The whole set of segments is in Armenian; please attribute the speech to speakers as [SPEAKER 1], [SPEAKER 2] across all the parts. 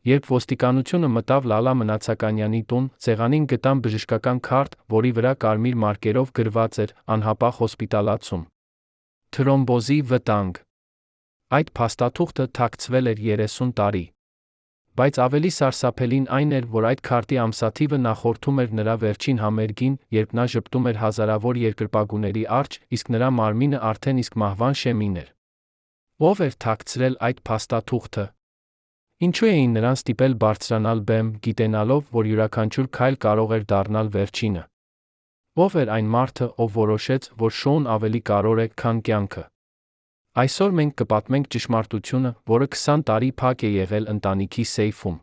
[SPEAKER 1] Երբ ոստիկանությունը մտավ Լալա Մնացականյանի տուն, սեղանին գտան բժշկական քարտ, որի վրա կարմիր մարկերով գրված էր «Անհապաղ հոսպիտալացում։ Թրոմբոզի վտանգ»։ Այդ փաստաթուղթը թաքցվել էր 30 տարի։ Բայց ավելի սարսափելին այն էր, որ այդ քարտի ամսաթիվը նախորդում էր նրա վերջին համերգին, երբ նա ժպտում էր հազարավոր երկրպագուների առջ, իսկ նրա մարմինը արդեն իսկ մահվան շեմին էր։ Ո՞վ էր թաքցրել այդ փաստաթուղթը։ Ինչու էին նրան ստիպել բարձրանալ բեմ, գիտենալով, որ յուրաքանչյուր քայլ կարող էր դառնալ վերջինը։ Ո՞վ էր այն մարդը, ով որոշեց, որ շոուն ավելի կարևոր է, քան կյանքը։ Այսօր մենք կպատմենք ճշմարտությունը, որը 20 տարի փակ է եղել ընտանիքի սեյֆում։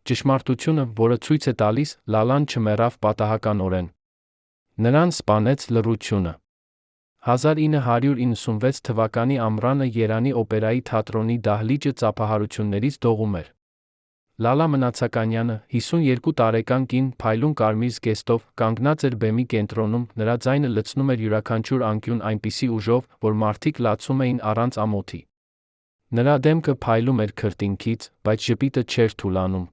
[SPEAKER 1] Ճշմարտությունը, որը ցույց է տալիս, Լալան չմեռավ պատահականորեն։ Նրան սպանեց լռությունը։ 1996 թվականի ամռանը Երանի օպերայի թատրոնի դահլիճը ծափահարություններից դողում էր։ Լալա Մնացականյանը, 52 տարեկան կին, փայլուն կարմիր զգեստով, կանգնած էր բեմի կենտրոնում, նրա ձայնը լցնում էր յուրաքանչյուր անկյուն այնպիսի ուժով, որ մարդիկ լացում էին առանց ամոթի։ Նրա դեմքը փայլում էր քրտինքից, բայց ժպիտը չէր թուլանում։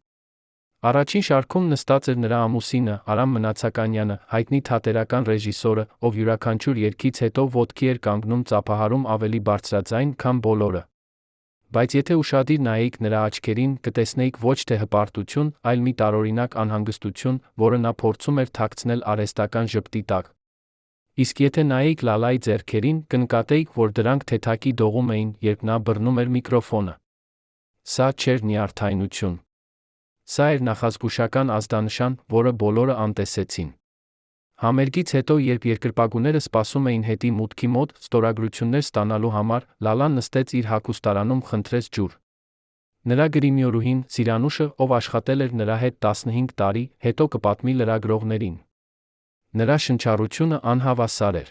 [SPEAKER 1] Առաջին շարքում նստած էր նրա ամուսինը, Արամ Մնացականյանը, հայտնի թատերական ռեժիսորը, ով յուրաքանչյուր երգից հետո ոտքի էր կանգնում ծափահարում ավելի բարձրաձայն, քան բոլորը։ Բայց եթե ուշադիր նայեիք նրա աչքերին, կտեսնեիք ոչ թե հպարտություն, այլ մի տարօրինակ անհանգստություն, որը նա փորձում էր թաքցնել արհեստական ժպտի տակ։ Իսկ եթե նայեիք Լալայի ձեռքերին, կնկատեիք, որ դրանք թեթակի դողում էին, երբ նա բռնում էր միկրոֆոնը։ Սա չէր նյարդայնություն։ Սա էր նախազգուշական ազդանշան, որը բոլորը անտեսեցին։ Համերգից հետո, երբ երկրպագուները սպասում էին հետի մուտքի մոտ, ստորագրություններ ստանալու համար, Լալան նստեց իր հագուստարանում, խնդրեց ջուր։ Նրա գրիմյորուհին, Սիրանուշը, ով աշխատել էր նրա հետ 15 տարի, հետո կպատմի լրագրողներին։ Նրա շնչառությունը անհավասար էր։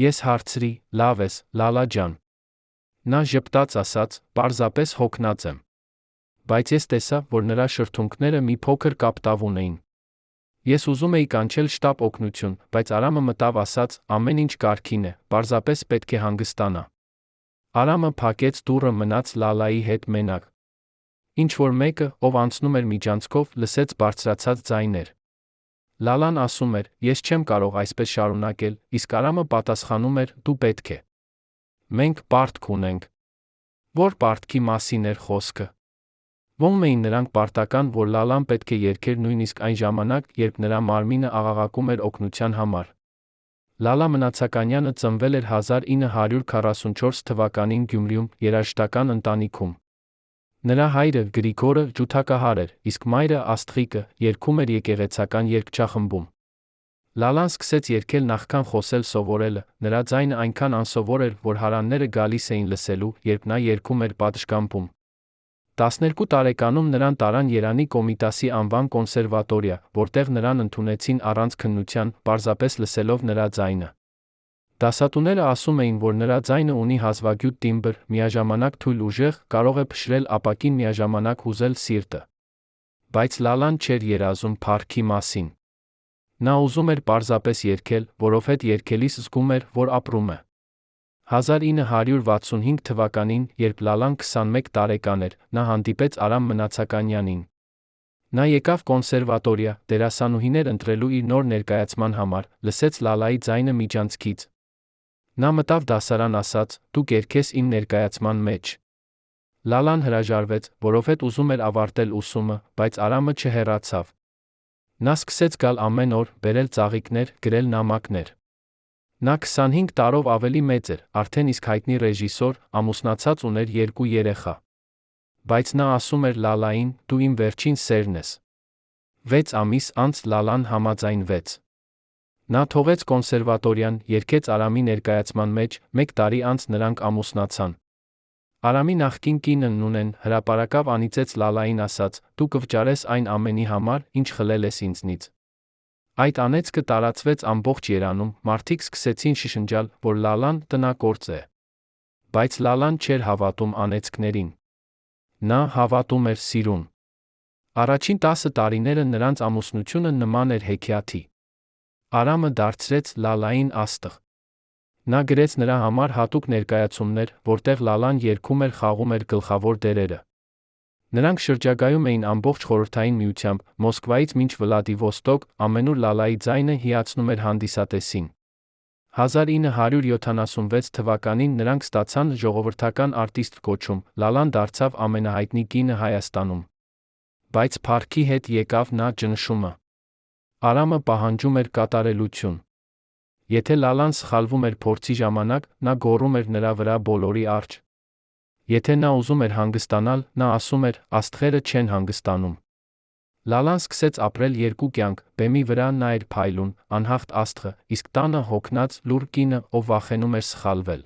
[SPEAKER 1] Ես հարցրի. «Լավ ես, Լալա ջան»։ Նա ժպտաց ասաց. «Պարզապես հոգնած եմ»։ Բայց ես տեսա, որ նրա շրթունքները մի փոքր կապտավ ունեին։ Ես ուզում էի կանչել շտապ օգնություն, բայց Արամը մտավ ասաց. «Ամեն ինչ կարգին է, պարզապես պետք է հանգստանա»։ Արամը փակեց դուռը, մնաց Լալայի հետ մենակ։ Ինչ-որ մեկը, ով անցնում էր միջանցքով, լսեց բարձրացած ձայներ։ Լալան ասում էր. «Ես չեմ կարող այսպես շարունակել», իսկ Արամը պատասխանում էր. «Դու պետք է»։ Մենք պարտք ունենք։ Որ պարտքի մասին էր խոսքը։ Ո՞ւմ էին նրանք պարտական, որ Լալան պետք է երգեր նույնիսկ այն ժամանակ, երբ նրա մարմինը աղաղակում էր օգնության համար։ Լալա Մնացականյանը ծնվել էր 1944 թվականին Գյումրիում, երաժշտական ընտանիքում։ Նրա հայրը, Գրիգորը, ջութակահար էր, իսկ մայրը, Աստղիկը, երգում էր եկեղեցական երգչախմբում։ Լալան սկսեց երգել նախքան խոսել սովորելը, նրա ձայնը այնքան անսովոր էր, որ հարանները գալիս էին լսելու, երբ նա երգում էր պատշգամբում։ 12 տարեկանում նրան տարան Երանի Կոմիտասի անվան կոնսերվատորիա, որտեղ նրան ընդունեցին առանց քննության, պարզապես լսելով նրա ձայնը։ Դասատուները ասում էին, որ նրա ձայնը ունի հազվագյուտ տիմբր, միաժամանակ թույլ ուժեղ, կարող է փշրել ապակին, միաժամանակ հուզել սիրտը։ Բայց Լալան չէր երազում փառքի մասին։ Նա ուզում էր պարզապես երգել, որովհետև երգելիս զգում էր, որ ապրում է։ 1965 թվականին, երբ Լալան 21 տարեկան էր, նա հանդիպեց Արամ Մնացականյանին։ Նա եկավ կոնսերվատորիա, դերասանուհիներ ընտրելու իր նոր ներկայացման համար, լսեց Լալայի ձայնը միջանցքից։ Նա մտավ դասարան, ասաց. «Դու կերգես իմ ներկայացման մեջ»։ Լալան հրաժարվեց, որովհետև ուզում էր ավարտել ուսումը, բայց Արամը չհեռացավ։ Նա սկսեց գալ ամեն օր, բերել ծաղիկներ, գրել նամակներ։ Նա 25 տարով ավելի մեծ էր, արդեն իսկ հայտնի ռեժիսոր, ամուսնացած, ուներ 2 երեխա։ Բայց նա ասում էր Լալային. «Դու իմ վերջին սերն ես»։ 6 ամիս անց Լալան համաձայնվեց։ Նա թողեց կոնսերվատորիան, երգեց Արամի ներկայացման մեջ, 1 տարի անց նրանք ամուսնացան։ Արամի նախկին կինը Նունեն հրապարակավ անիծեց Լալային, ասաց. «Դու կվճարես այն ամենի համար, ինչ խլել ես ինձնից»։ Այդ անեծքը տարածվեց ամբողջ Երանում, մարդիկ սկսեցին շշնջալ, որ Լալան տնակործ է։ Բայց Լալան չէր հավատում անեծքներին։ Նա հավատում էր սիրուն։ Առաջին 10 տարիները նրանց ամուսնությունը նման էր հեքիաթի։ Արամը դարձրեց Լալային աստղ։ Նա գրեց նրա համար հատուկ ներկայացումներ, որտեղ Լալան երգում էր, խաղում էր գլխավոր դերերը։ Նրանք շրջագայում էին ամբողջ խորհրդային միությամբ, Մոսկվայից մինչ Վլադիվոստոկ, ամենուր Լալայի ձայնը հիացնում էր հանդիսատեսին։ 1976 թվականին նրանք ստացան ժողովրդական արտիստ կոչում, Լալան դարձավ ամենահայտնի կինը Հայաստանում։ Բայց փառքի հետ եկավ նա ճնշումը։ Արամը պահանջում էր կատարելություն։ Եթե Լալան սխալվում էր փորձի ժամանակ, նա գոռում էր նրա վրա բոլորի առջ։ Եթե նա ուզում էր հանգստանալ, նա ասում էր՝ աստղերը չեն հանգստանում։ Լալան սկսեց ապրել երկու կյանք, բեմի վրա նա էր փայլուն, անհաղթ աստղը, իսկ տանը հոգնած, լուռ կինը, ով վախենում էր սխալվել։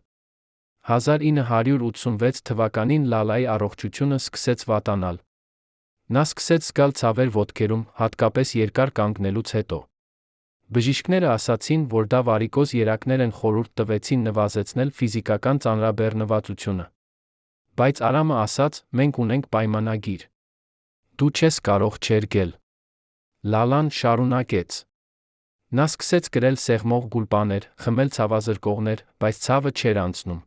[SPEAKER 1] 1986 թվականին Լալայի առողջությունը սկսեց վատանալ։ Նա սկսեց զգալ ցավեր ոտքերում, հատկապես երկար կանգնելուց հետո։ Բժիշկները ասացին, որ դա վարիկոզ երակներ են, խորհուրդ տվեցին նվազեցնել ֆիզիկական ծանրաբեռնվածությունը։ Բայց Արամը ասաց՝ մենք ունենք պայմանագիր։ Դու չես կարող չերգել։ Լալան շարունակեց։ Նա սկսեց կրել սեղմող գուլպաներ, խմել ցավազրկողներ, բայց ցավը չէր անցնում։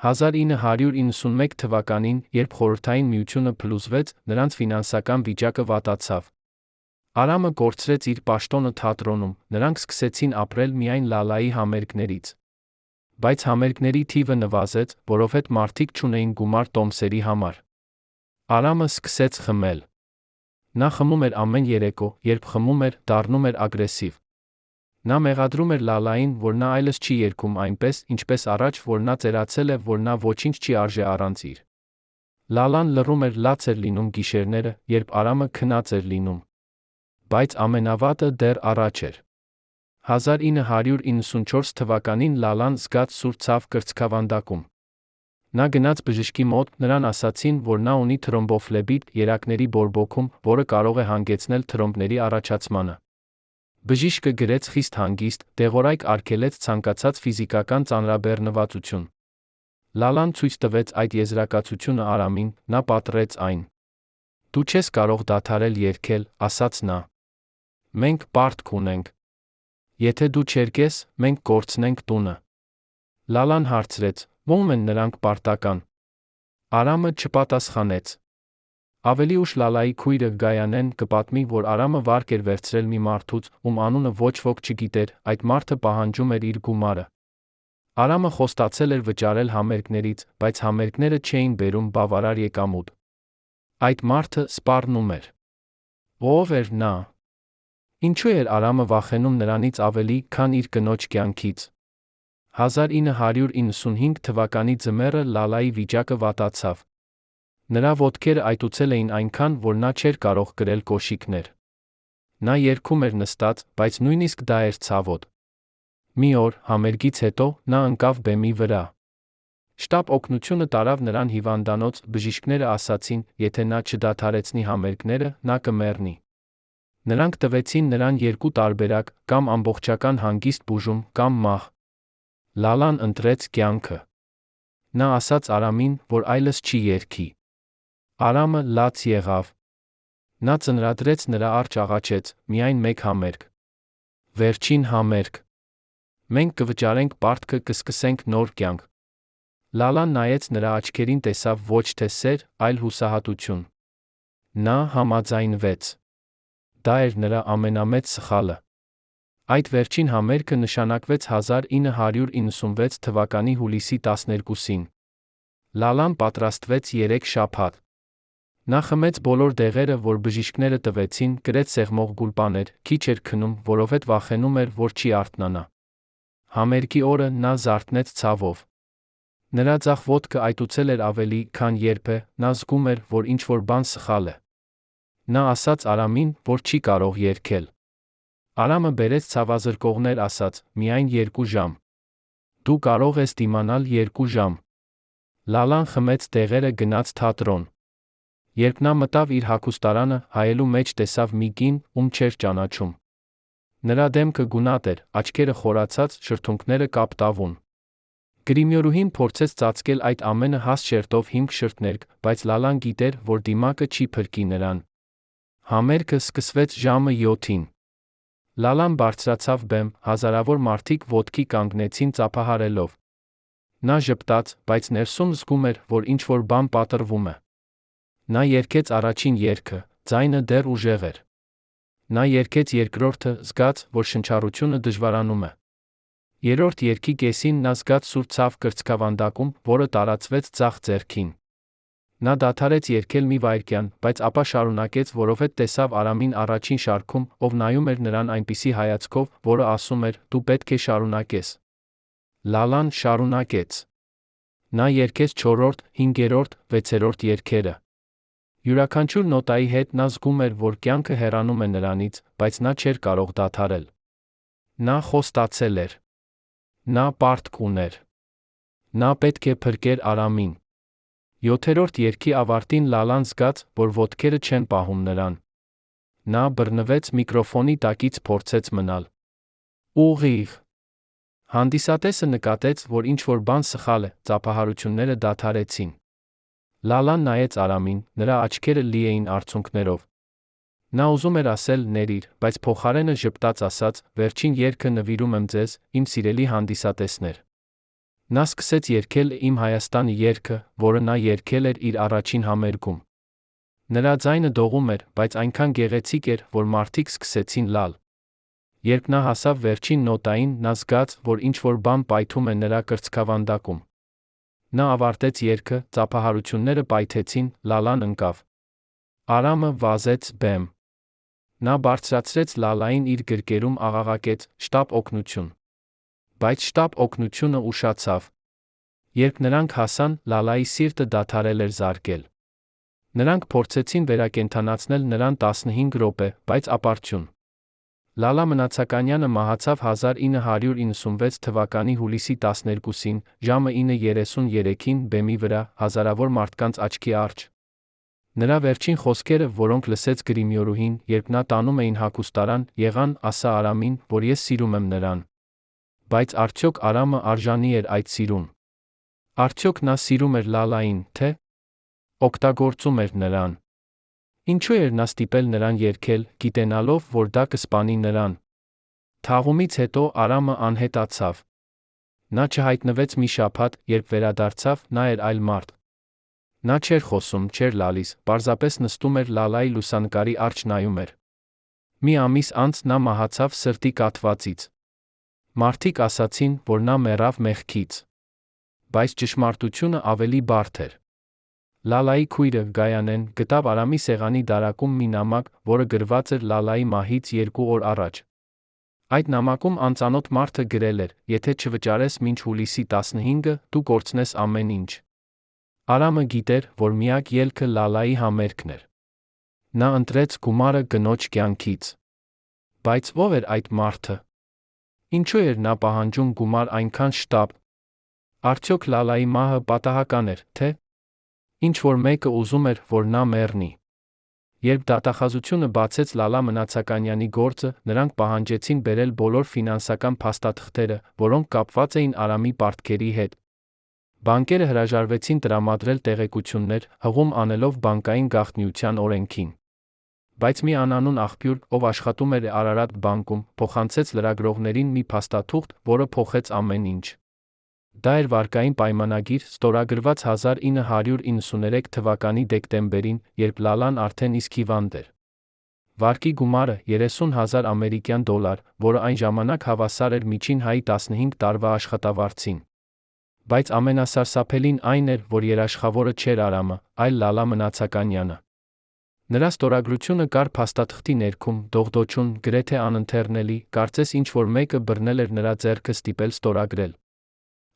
[SPEAKER 1] 1991 թվականին, երբ Խորհրդային Միությունը փլուզվեց, նրանց ֆինանսական վիճակը վատացավ։ Արամը կորցրեց իր պաշտոնը թատրոնում, նրանք սկսեցին ապրել միայն Լալայի համերգներից։ Բայց համերգների թիվը նվազեց, որովհետև մարդիկ չունեին գումար տոմսերի համար։ Արամը սկսեց խմել։ Նա խմում էր ամեն երեկո, երբ խմում էր, դառնում էր ագրեսիվ։ Նա մեղադրում էր Լալային, որ նա այլևս չի երգում այնպես, ինչպես առաջ, որ նա ծերացել է, որ նա ոչինչ չի արժե առանց իր։ Լալան լռում էր, լաց էր լինում գիշերները, երբ Արամը քնած էր լինում։ Բայց ամենավատը դեռ առաջ էր։ 1994 թվականին Լալան զգաց սուր ցավ կրծքավանդակում։ Նա գնաց բժշկի մոտ, նրան ասացին, որ նա ունի թրոմբոֆլեբիտ, երակների բորբոքում, որը կարող է հանգեցնել թրոմբների առաջացմանը։ Բժիշկը գրեց խիստ հանգիստ, դեղորայք արգելեց ցանկացած ֆիզիկական ծանրաբեռնվածություն։ Լալան ցույց տվեց այդ եզրակացությունը Արամին, նա պատռեց այն։ Դու չես կարող դադարել երգել, ասաց նա։ Մենք պարտք ունենք։ Եթե դու չերգես, մենք կորցնենք տունը։ Լալան հարցրեց. ո՞ւմ են նրանք պարտական։ Արամը չպատասխանեց։ Ավելի ուշ Լալայի քույրը Գայանեն կպատմի, որ Արամը վարկ էր վերցրել մի մարդուց, ում անունը ոչ ոք չգիտեր, այդ մարդը պահանջում էր իր գումարը։ Արամը խոստացել էր վճարել համերգներից, բայց համերգները չէին բերում բավարար եկամուտ։ Այդ մարդը սպառնում էր։ Ո՞վ էր նա։ Ինչու էր Արամը վախենում նրանից ավելի, քան իր կնոջ կյանքից։ 1995 թվականի ձմեռը Լալայի վիճակը վատացավ։ Նրա ոտքերը այտուցել էին այնքան, որ նա չէր կարող կրել կոշիկներ։ Նա երգում էր նստած, բայց նույնիսկ դա էր ցավոտ։ Մի օր, համերգից հետո, նա ընկավ բեմի վրա։ Շտապ օգնությունը տարավ նրան հիվանդանոց, բժիշկները ասացին, եթե նա չդադարեցնի համերգները, նա կմեռնի։ Նրանք տվեցին նրան երկու տարբերակ, կամ ամբողջական հանգիստ բուժում, կամ մահ։ Լալան ընտրեց կյանքը։ Նա ասաց Արամին, որ այլևս չի երգի։ Արամը լաց եղավ։ Նա ծնրադրեց նրա առջ աղաչեց, միայն մեկ համերգ։ Վերջին համերգ։ Մենք կվճարենք պարտքը, կսկսենք նոր կյանք։ Լալան նայեց նրա աչքերին, տեսավ ոչ թե սեր, այլ հուսահատություն։ Նա համաձայնվեց։ Դա էր նրա ամենամեծ սխալը։ Այդ վերջին համերգը նշանակվեց 1996 թվականի հուլիսի 12-ին։ Լալան պատրաստվեց 3 շաբաթ։ Նա խմեց բոլոր դեղերը, որ բժիշկները տվեցին, կրեց սեղմող գուլպաներ, քիչ էր քնում, որովհետև վախենում էր, որ չի արթնանա։ Համերգի օրը նա զարթնեց ցավով։ Նրա ձախ ոտքը այտուցել էր ավելի, քան երբե, նա զգում էր, որ ինչ-որ բան սխալ է։ Նա ասաց Արամին, որ չի կարող երգել։ Արամը բերեց ցավազրկողներ, ասաց՝ միայն 2 ժամ։ Դու կարող ես դիմանալ 2 ժամ։ Լալան խմեց դեղերը, գնաց թատրոն։ Երբ նա մտավ իր հագուստարանը, հայելու մեջ տեսավ մի կին, ում չէր ճանաչում։ Նրա դեմքը գունատ էր, աչքերը խորացած, շրթունքները կապտավուն։ Գրիմյորուհին փորձեց ծածկել այդ ամենը հաստ շերտով 5 շրթներկ, բայց Լալան գիտեր, որ դիմակը չի փրկի նրան։ Համերգը սկսվեց ժամը 7-ին։ Լալան բարձրացավ բեմ, հազարավոր մարդիկ ոտքի կանգնեցին ծափահարելով։ Նա ժպտաց, բայց ներսում զգում էր, որ ինչ-որ բան պատռվում է։ Նա երգեց առաջին երգը, ձայնը դեռ ուժեղ էր։ Նա երգեց երկրորդը, զգաց, որ շնչառությունը դժվարանում է։ Երրորդ երգի կեսին նա զգաց սուր ցավ կրծքավանդակում, որը տարածվեց ձախ ձեռքին։ Նա դադարեց երգել մի վայրկյան, բայց ապա շարունակեց, որովհետև տեսավ Արամին առաջին շարքում, ով նայում էր նրան այնպիսի հայացքով, որը ասում էր՝ դու պետք է շարունակես։ Լալան շարունակեց։ Նա երգեց 4-րդ, 5-րդ, 6-րդ երգերը։ Յուրաքանչյուր նոտայի հետ նա զգում էր, որ կյանքը հեռանում է նրանից, բայց նա չէր կարող դադարել։ Նա խոստացել էր։ Նա պարտք ուներ։ Նա պետք է փրկեր Արամին։ 7-րդ երգի ավարտին Լալան զգաց, որ ոտքերը չեն պահում նրան։ Նա բռնվեց միկրոֆոնի տակից փորձեց մնալ ուղիղ։ Հանդիսատեսը նկատեց, որ ինչ-որ բան սխալ է, ծափահարությունները դադարեցին։ Լալան նայեց Արամին, նրա աչքերը լի էին արցունքներով։ Նա ուզում էր ասել «ներիր», բայց փոխարենը ժպտաց ասաց. «Վերջին երգը նվիրում եմ ձեզ, իմ սիրելի հանդիսատեսներ»։ Նա սկսեց երգել «Իմ Հայաստանի» երգը, որը նա երգել էր իր առաջին համերգում։ Նրա ձայնը դողում էր, բայց այնքան գեղեցիկ էր, որ մարդիկ սկսեցին լալ։ Երբ նա հասավ վերջին նոտային, նա զգաց, որ ինչ-որ բան պայթում է նրա կրծքավանդակում։ Նա ավարտեց երգը, ծափահարությունները պայթեցին, Լալան ընկավ։ Արամը վազեց բեմ։ Նա բարձրացրեց Լալային իր գրկերում աղաղակեց. «Շտապ օգնություն»։ Բայց շտապ օգնությունը ուշացավ։ Երբ նրանք հասան, Լալայի սիրտը դադարել էր զարկել։ Նրանք փորձեցին վերակենդանացնել նրան 15 րոպե, բայց ապարդյուն։ Լալա Մնացականյանը մահացավ 1996 թվականի հուլիսի 12-ին, ժամը 9:33-ին բեմի վրա, հազարավոր մարդկանց աչքի առջ։ Նրա վերջին խոսքերը, որոնք լսեց գրիմյորուհին, երբ նա տանում էին հագուստարան, եղան՝ ասա Արամին, որ ես սիրում եմ նրան։ Բայց արդյոք Արամը արժանի էր այդ սիրուն։ Արդյոք նա սիրում էր Լալային, թե օգտագործում էր նրան։ Ինչու էր նա ստիպել նրան երգել, գիտենալով, որ դա կսպանի նրան։ Թաղումից հետո Արամը անհետացավ։ Նա չհայտնվեց մի շաբաթ, երբ վերադարձավ, նա էր այլ մարդ։ Նա չէր խոսում, չէր լալիս, պարզապես նստում էր Լալայի լուսանկարի առջ նայում էր։ Մի ամիս անց նա մահացավ սրտի կաթվածից։ Մարդիկ ասացին, որ նա մեռավ մեղքից։ Բայց ճշմարտությունը ավելի բարդ էր։ Լալայի քույրը Գայանեն գտավ Արամի սեղանի դարակում մի նամակ, որը գրված էր Լալայի մահից 2 օր առաջ։ Այդ նամակում անծանոթ մարդը գրել էր. «Եթե չվճարես մինչ հուլիսի 15-ը, դու կորցնես ամեն ինչ»։ Արամը գիտեր, որ միակ ելքը Լալայի համերգն էր։ Նա ընտրեց գումարը կնոջ կյանքից։ Բայց ո՞վ էր այդ մարդը։ Ինչու էր նա պահանջում գումար այնքան շտապ։ Արդյոք Լալայի մահը պատահական էր, թե ինչ-որ մեկը ուզում էր, որ նա մեռնի։ Երբ դատախազությունը բացեց Լալա Մնացականյանի գործը, նրանք պահանջեցին բերել բոլոր ֆինանսական փաստաթղթերը, որոնք կապված էին Արամի պարտքերի հետ։ Բանկերը հրաժարվեցին տրամադրել տեղեկություններ, հղում անելով բանկային գաղտնիության օրենքին։ Բայց մի անանուն աղբյուր, ով աշխատում էր Արարատ բանկում, փոխանցեց լրագրողներին մի փաստաթուղթ, որը փոխեց ամեն ինչ։ Դա էր վարկային պայմանագիր, ստորագրված 1993 թվականի դեկտեմբերին, երբ Լալան արդեն իսկ հիվանդ էր։ Վարկի գումարը 30,000 ամերիկյան դոլար, որը այն ժամանակ հավասար էր միջին հայի 15 տարվա աշխատավարձին։ Բայց ամենասարսափելին այն էր, որ երաշխավորը չէր Արամը, այլ Լալա Մնացականյանը։ Նրա ստորագրությունը կար փաստաթղթի ներքում, դողդոջուն, գրեթե անընթեռնելի, կարծես ինչ-որ մեկը բռնել էր նրա ձեռքը ստիպել ստորագրել։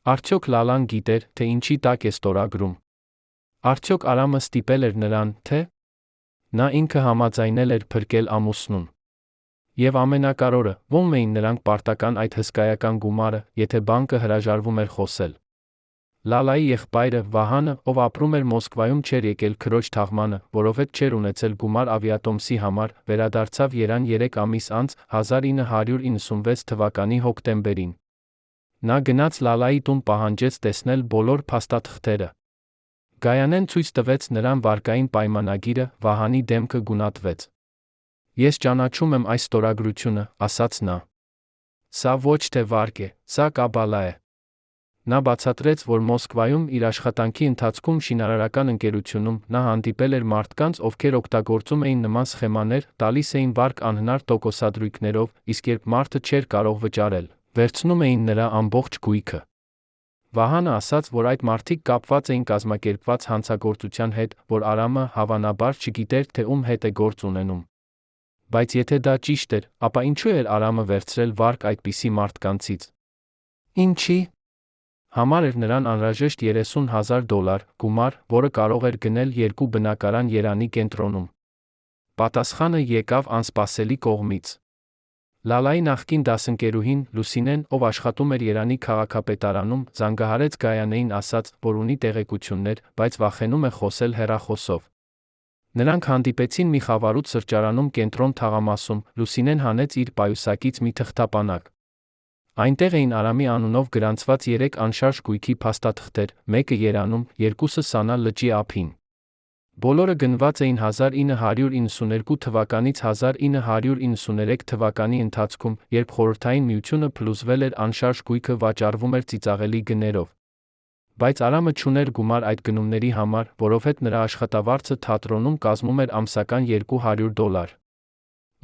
[SPEAKER 1] Արդյոք Լալան գիտեր, թե ինչի տակ է ստորագրում։ Արդյոք Արամը ստիպել էր նրան, թե նա ինքը համաձայնել էր փրկել ամուսնուն։ Եվ ամենակարևորը, ո՞ւմ էին նրանք պարտական այդ հսկայական գումարը, եթե բանկը հրաժարվում էր խոսել։ Լալայի եղբայրը Վահանը, ով ապրում էր Մոսկվայում, չէր եկել քրոջ թաղմանը, որովհետև չէր ունեցել գումար ավիատոմսի համար, վերադարձավ Երան 3 ամիս անց, 1996 թվականի հոկտեմբերին։ Նա գնաց Լալայի տուն, պահանջեց տեսնել բոլոր փաստաթղթերը։ Գայանեն ցույց տվեց նրան վարկային պայմանագիրը, Վահանի դեմքը գունատվեց։ Ես ճանաչում եմ այս ստորագրությունը, ասաց նա։ Սա ոչ թե վարկ է, սա կաբալա է։ Նա բացատրեց, որ Մոսկվայում իր աշխատանքի ընթացքում շինարարական ընկերությունում նա հանդիպել էր մարդկանց, ովքեր օգտագործում էին նման սխեմաներ, տալիս էին վարկ անհնար տոկոսադրույքներով, իսկ երբ մարդը չէր կարող վճարել, վերցնում էին նրա ամբողջ գույքը։ Վահանը ասաց, որ այդ մարդիկ կապված էին կազմակերպված հանցագործության հետ, որ Արամը, հավանաբար, չգիտեր, թե ում հետ է գործ ունենում։ Բայց եթե դա ճիշտ էր, ապա ինչու էր Արամը վերցրել վարկ այդպիսի մարդկանցից։ Ինչի համար էր նրան անհրաժեշտ $30,000 գումար, որը կարող էր գնել 2 բնակարան Երանի կենտրոնում։ Պատասխանը եկավ անսպասելի կողմից։ Լալայի նախկին դասընկերուհին Լուսինեն, ով աշխատում էր Երանի քաղաքապետարանում, զանգահարեց Գայանեին, ասաց, որ ունի տեղեկություններ, բայց վախենում է խոսել հեռախոսով։ Նրանք հանդիպեցին մի խավարút սրճարանում կենտրոն թաղամասում, Լուսինեն հանեց իր պայուսակից մի թղթապանակ։ Այնտեղ էին Արամի անունով գրանցված 3 անշարժ գույքի փաստաթղթեր, մեկը Երանում, երկուսը Սանա լճի ափին։ Բոլորը գնված էին 1992 թվականից 1993 թվականի ընթացքում, երբ Խորհրդային Միությունը փլուզվել էր, անշարժ գույքը վաճառվում էր ծիծաղելի գներով։ Բայց Արամը չուներ գումար այդ գնումների համար, որովհետև նրա աշխատավարձը թատրոնում կազմում էր ամսական $200։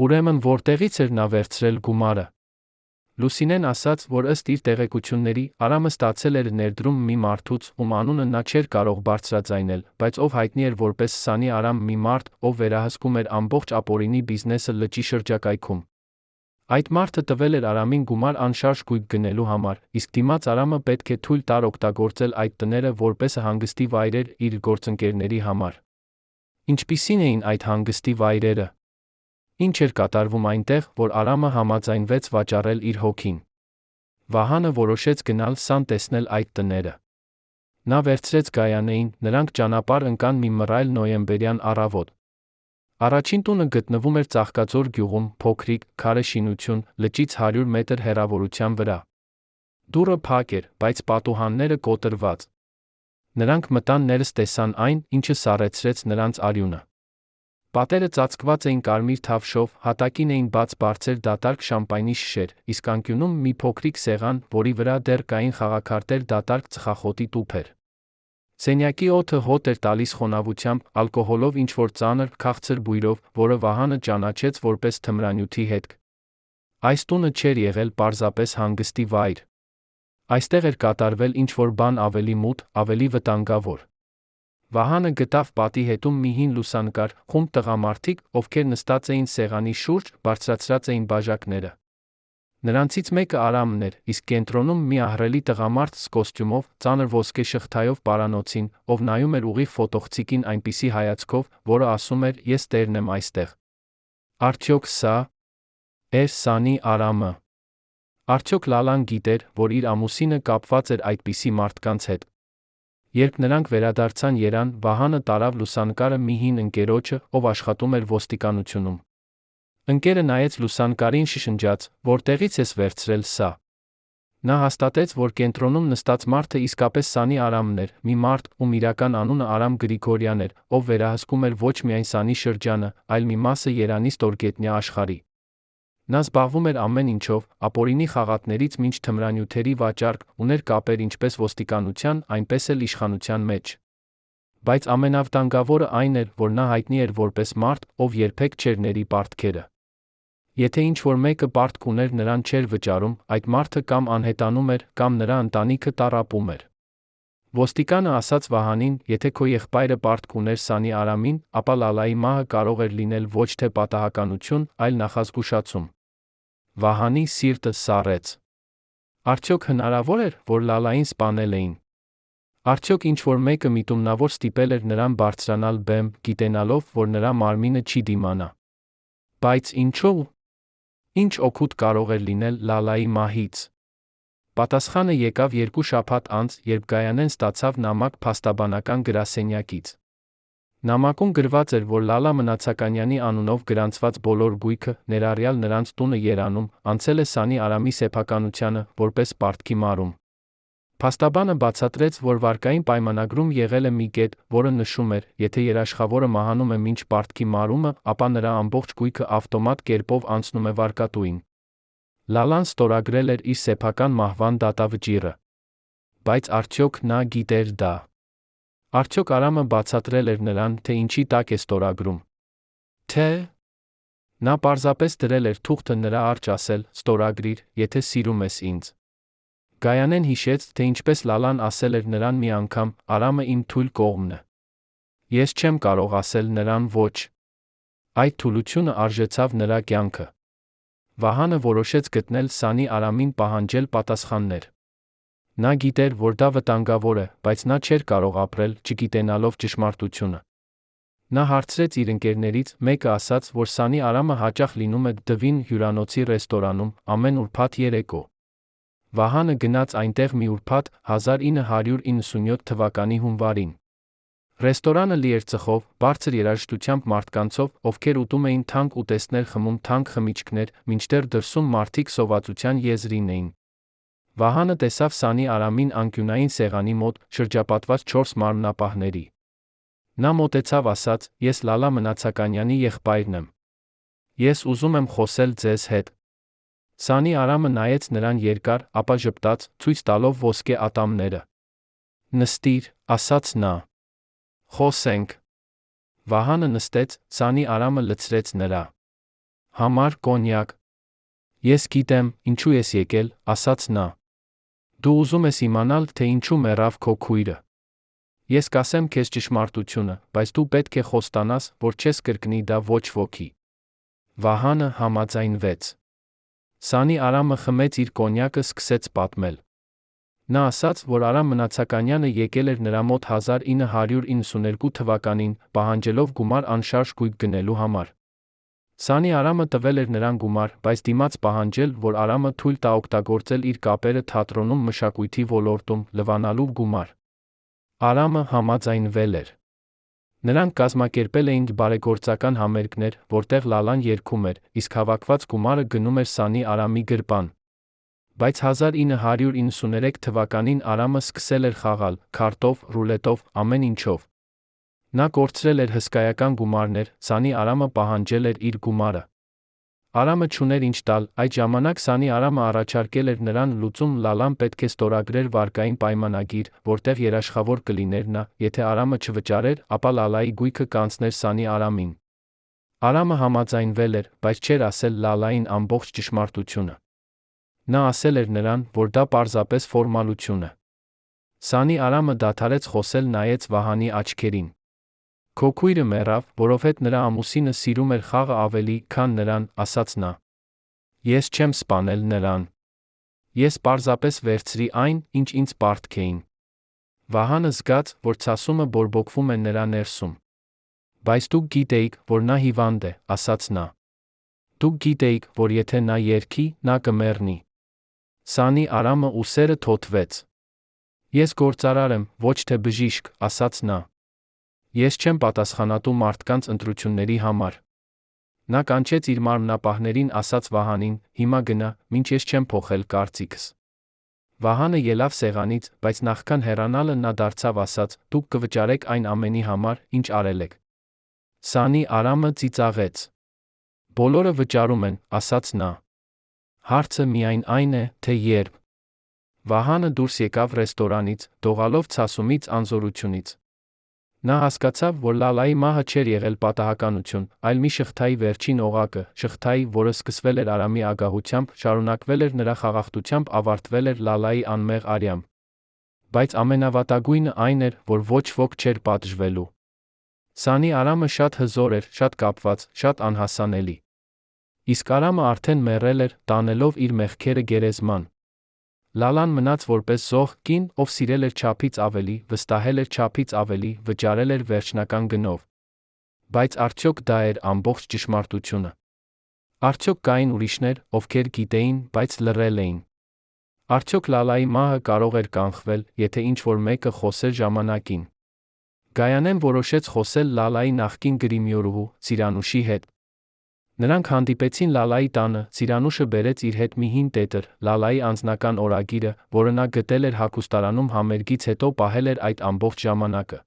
[SPEAKER 1] Ուրեմն որտեղից էր նա վերցրել գումարը։ Լուսինեն ասաց, որ ըստ իր տեղեկությունների, Արամը ստացել էր ներդրում մի մարդուց, ում անունը նա չէր կարող բարձրաձայնել, բայց ով հայտնի էր որպես Սանի Արամ, մի մարդ, ով վերահսկում էր ամբողջ ապօրինի բիզնեսը լճի շրջակայքում։ Այդ մարդը տվել էր Արամին գումար անշարժ գույք գնելու համար, իսկ դիմաց Արամը պետք է թույլ տար օգտագործել այդ տները որպես հանգստի վայրեր իր գործընկերների համար։ Ինչպիսին էին այդ հանգստի վայրերը։ Ինչ էր կատարվում այնտեղ, որ Արամը համաձայնվեց վաճառել իր հոգին։ Վահանը որոշեց գնալ Սան տեսնել այդ տները։ Նա վերցրեց Գայանեին, նրանք ճանապարհ ընկան մի մռայլ նոյեմբերյան առավոտ։ Առաջին տունը գտնվում էր Ծաղկաձոր գյուղում, փոքրիկ, քարե շինություն, լճից 100 մետր հեռավորության վրա։ Դուռը փակ էր, բայց պատուհանները կոտրված։ Նրանք մտան, ներս տեսան այն, ինչը սառեցրեց նրանց արյունը։ Պատերը ծածկված էին կարմիր թավշով, հատակին էին բաց բարձր դատարկ շամպայնի շշեր, իսկ անկյունում մի փոքրիկ սեղան, որի վրա դեռ կային խաղաքարտեր, դատարկ ծխախոտի տուփեր։ Սենյակի օդը հոտ էր տալիս խոնավությամբ, ալկոհոլով ինչ-որ ծանր, քաղցր բույրով, որը Վահանը ճանաչեց որպես թմրանյութի հետք։ Այս տունը չէր եղել պարզապես հանգստի վայր։ Այստեղ էր կատարվել ինչ-որ բան ավելի մութ, ավելի վտանգավոր։ Վահանը գտավ պատի հետում մի հին լուսանկար, խումբ տղամարդիկ, ովքեր նստած էին սեղանի շուրջ, բարձրացրած էին բաժակները։ Նրանցից մեկը Արամն էր, իսկ կենտրոնում մի ահռելի տղամարդ կոստյումով, ծանր ոսկե շղթայով պարանոցին, ով նայում էր ուղիղ ֆոտոխցիկին այնպիսի հայացքով, որը ասում էր՝ ես տերն եմ այստեղ։ Արդյոք սա էր Սանի Արամը։ Արդյոք Լալան գիտեր, որ իր ամուսինը կապված էր այդպիսի մարդկանց հետ։ Երբ նրանք վերադարձան Երան, Վահանը տարավ լուսանկարը մի հին ընկերոջը, ով աշխատում էր ոստիկանությունում։ Ընկերը նայեց լուսանկարին, շշնջաց, որտեղից ես վերցրել սա։ Նա հաստատեց, որ կենտրոնում նստած մարդը իսկապես Սանի Արամն էր, մի մարդ, ում իրական անունը Արամ Գրիգորյան էր, ով վերահսկում էր ոչ միայն Սանի շրջանը, այլ մի մասը Երանի ստորգետնյա աշխարհի։ Նա զբաղվում էր ամեն ինչով, ապօրինի խաղատներից մինչ թմրանյութերի վաճառք, ուներ կապեր ինչպես ոստիկանության, այնպես էլ իշխանության մեջ։ Բայց ամենավտանգավորը այն էր, որ նա հայտնի էր որպես մարդ, ով երբեք չէր ների պարտքերը։ Եթե ինչ-որ մեկը պարտք ուներ, նրան չէր վճարում, այդ մարդը կամ անհետանում էր, կամ նրա ընտանիքը տառապում էր։ Ոստիկանը ասաց Վահանին, եթե քո եղբայրը պարտք ուներ Սանի Արամին, ապա Լալայի մահը կարող էր լինել ոչ թե պատահականություն, այլ նախազգուշացում։ Վահանի սիրտը սառեց։ Արդյոք հնարավոր էր, որ Լալային սպանել էին։ Արդյոք ինչ-որ մեկը միտումնավոր ստիպել էր նրան բարձրանալ բեմ, գիտենալով, որ նրա մարմինը չի դիմանա։ Բայց ինչու՞։ Ինչ օգուտ կարող էր լինել Լալայի մահից։ Պատասխանը եկավ 2 շաբաթ անց, երբ Գայանեն ստացավ նամակ փաստաբանական գրասենյակից։ Նամակում գրված էր, որ Լալա Մնացականյանի անունով գրանցված բոլոր գույքը, ներառյալ նրանց տունը Երանում, անցել է Սանի Արամի սեփականությանը, որպես պարտքի մարում։ Փաստաբանը բացատրեց, որ վարկային պայմանագրում եղել է մի կետ, որը նշում էր, եթե երաշխավորը մահանում է մինչ պարտքի մարումը, ապա նրա ամբողջ գույքը ավտոմատ կերպով անցնում է վարկատուին։ Լալան ստորագրել էր իր սեփական մահվան դատավճիռը։ Բայց արդյոք նա գիտեր դա։ Արդյոք Արամը բացատրել էր նրան, թե ինչի տակ է ստորագրում։ Թե նա պարզապես դրել էր թուղթը նրա առջ ասել. «Ստորագրիր, եթե սիրում ես ինձ»։ Գայանեն հիշեց, թե ինչպես Լալան ասել էր նրան մի անգամ. «Արամը իմ թույլ կողմն է։ Ես չեմ կարող ասել նրան ոչ»։ Այդ թուլությունը արժեցավ նրա կյանքը։ Վահանը որոշեց գտնել Սանի Արամին պահանջել պատասխաններ։ Նա գիտեր, որ դա վտանգավոր է, բայց նա չէր կարող ապրել, չգիտենալով ճշմարտությունը։ Նա հարցրեց իր ընկերներից, մեկը ասաց, որ Սանի Արամը հաճախ լինում է Դվին հյուրանոցի ռեստորանում, ամեն ուրբաթ երեկո։ Վահանը գնաց այնտեղ մի ուրբաթ 1997 թվականի հունվարին։ Ռեստորանը լի էր ծխով, բարձր երաժշտությամբ մարդկանցով, ովքեր ուտում էին թանկ ուտեստներ, խմում թանկ խմիչքներ, մինչդեռ դրսում մարդիկ սովածության եզրին էին։ Վահանը տեսավ Սանի Արամին անկյունային սեղանի մոտ, շրջապատված 4 մարմնապահների։ Նա մոտեցավ ասաց. «Ես Լալա Մնացականյանի եղբայրն եմ։ Ես ուզում եմ խոսել ձեզ հետ»։ Սանի Արամը նայեց նրան երկար, ապա ժպտաց, ցույց տալով ոսկե ատամները։ «Նստիր», ասաց նա։ «Խոսենք»։ Վահանը նստեց, Սանի Արամը լցրեց նրա համար կոնյակ։ «Ես գիտեմ, ինչու ես եկել», ասաց նա։ «Դու ուզում ես իմանալ, թե ինչու մեռավ քո քույրը։ Ես կասեմ քեզ ճշմարտությունը, բայց դու պետք է խոստանաս, որ չես կրկնի դա ոչ ոքի»։ Վահանը համաձայնվեց։ Սանի Արամը խմեց իր կոնյակը, սկսեց պատմել։ Նա ասաց, որ Արամ Մնացականյանը եկել էր նրա մոտ 1992 թվականին, պահանջելով գումար անշարժ գույք գնելու համար։ Սանի Արամը տվել էր նրան գումար, բայց դիմաց պահանջել, որ Արամը թույլ տա օգտագործել իր կապերը թատրոնում մշակույթի ոլորտում, լվանալու գումար։ Արամը համաձայնվել էր։ Նրանք կազմակերպել էին բարեգործական համերգներ, որտեղ Լալան երգում էր, իսկ հավաքված գումարը գնում էր Սանի Արամի գրպան։ Բայց 1993 թվականին Արամը սկսել էր խաղալ քարտով, ռուլետով, ամեն ինչով։ Նա կորցրել էր հսկայական գումարներ, Սանի Արամը պահանջել էր իր գումարը։ Արամը չուներ ինչ տալ, այդ ժամանակ Սանի Արամը առաջարկել էր նրան լուծում. Լալան պետք է ստորագրեր վարկային պայմանագիր, որտեղ երաշխավոր կլիներ նա, եթե Արամը չվճարեր, ապա Լալայի գույքը կանցներ Սանի Արամին։ Արամը համաձայնվել էր, բայց չէր ասել Լալային ամբողջ ճշմարտությունը։ Նա ասել էր նրան, որ դա պարզապես ֆորմալություն է։ Սանի Արամը դադարեց խոսել, նայեց Վահանի աչքերին։ «Քո քույրը մեռավ, որովհետև նրա ամուսինը սիրում էր խաղը ավելի, քան նրան», ասաց նա։ «Ես չեմ սպանել նրան։ Ես պարզապես վերցրի այն, ինչ ինձ պարտք էին»։ Վահանը զգաց, որ ցասումը բորբոքվում է նրա ներսում։ «Բայց դուք գիտեիք, որ նա հիվանդ է», ասաց նա։ «Դուք գիտեիք, որ եթե նա երգի, նա կմեռնի»։ Սանի Արամը ուսերը թոթվեց։ «Ես գործարար եմ, ոչ թե բժիշկ», ասաց նա։ «Ես չեմ պատասխանատու մարդկանց ընտրությունների համար»։ Նա կանչեց իր մարմնապահներին, ասաց Վահանին. «Հիմա գնա, մինչ ես չեմ փոխել կարծիքս»։ Վահանը ելավ սեղանից, բայց նախքան հեռանալը նա դարձավ ասաց. «Դուք կվճարեք այն ամենի համար, ինչ արել եք»։ Սանի Արամը ծիծաղեց։ «Բոլորը վճարում են», ասաց նա։ «Հարցը միայն այն է, թե երբ»։ Վահանը դուրս եկավ ռեստորանից, դողալով ցասումից անզորությունից։ Նա հասկացավ, որ Լալայի մահը չէր եղել պատահականություն, այլ մի շղթայի վերջին օղակը, շղթայի, որը սկսվել էր Արամի ագահությամբ, շարունակվել էր նրա խաղաղտությամբ, ավարտվել էր Լալայի անմեղ արյամբ։ Բայց ամենավատագույնը այն էր, որ ոչ ոք չէր պատժվելու։ Սանի Արամը շատ հզոր էր, շատ կապված, շատ անհասանելի։ Իսկ Արամը արդեն մեռել էր, տանելով իր մեղքերը գերեզման։ Լալան մնաց որպես զոհ կին, ով սիրել էր չափից ավելի, վստահել էր չափից ավելի, վճարել էր վերջնական գնով։ Բայց արդյոք դա էր ամբողջ ճշմարտությունը։ Արդյոք կային ուրիշներ, ովքեր գիտեին, բայց լռել էին։ Արդյոք Լալայի մահը կարող էր կանխվել, եթե ինչ-որ մեկը խոսեր ժամանակին։ Գայանեն որոշեց խոսել Լալայի նախկին գրիմյորուհու, Ծիրանուշի հետ։ Նրանք հանդիպեցին Լալայի տանը, Ծիրանուշը բերեց իր հետ մի հին տետր, Լալայի անձնական օրագիրը, որը նա գտել էր հագուստարանում համերգից հետո պահել էր այդ ամբողջ ժամանակը։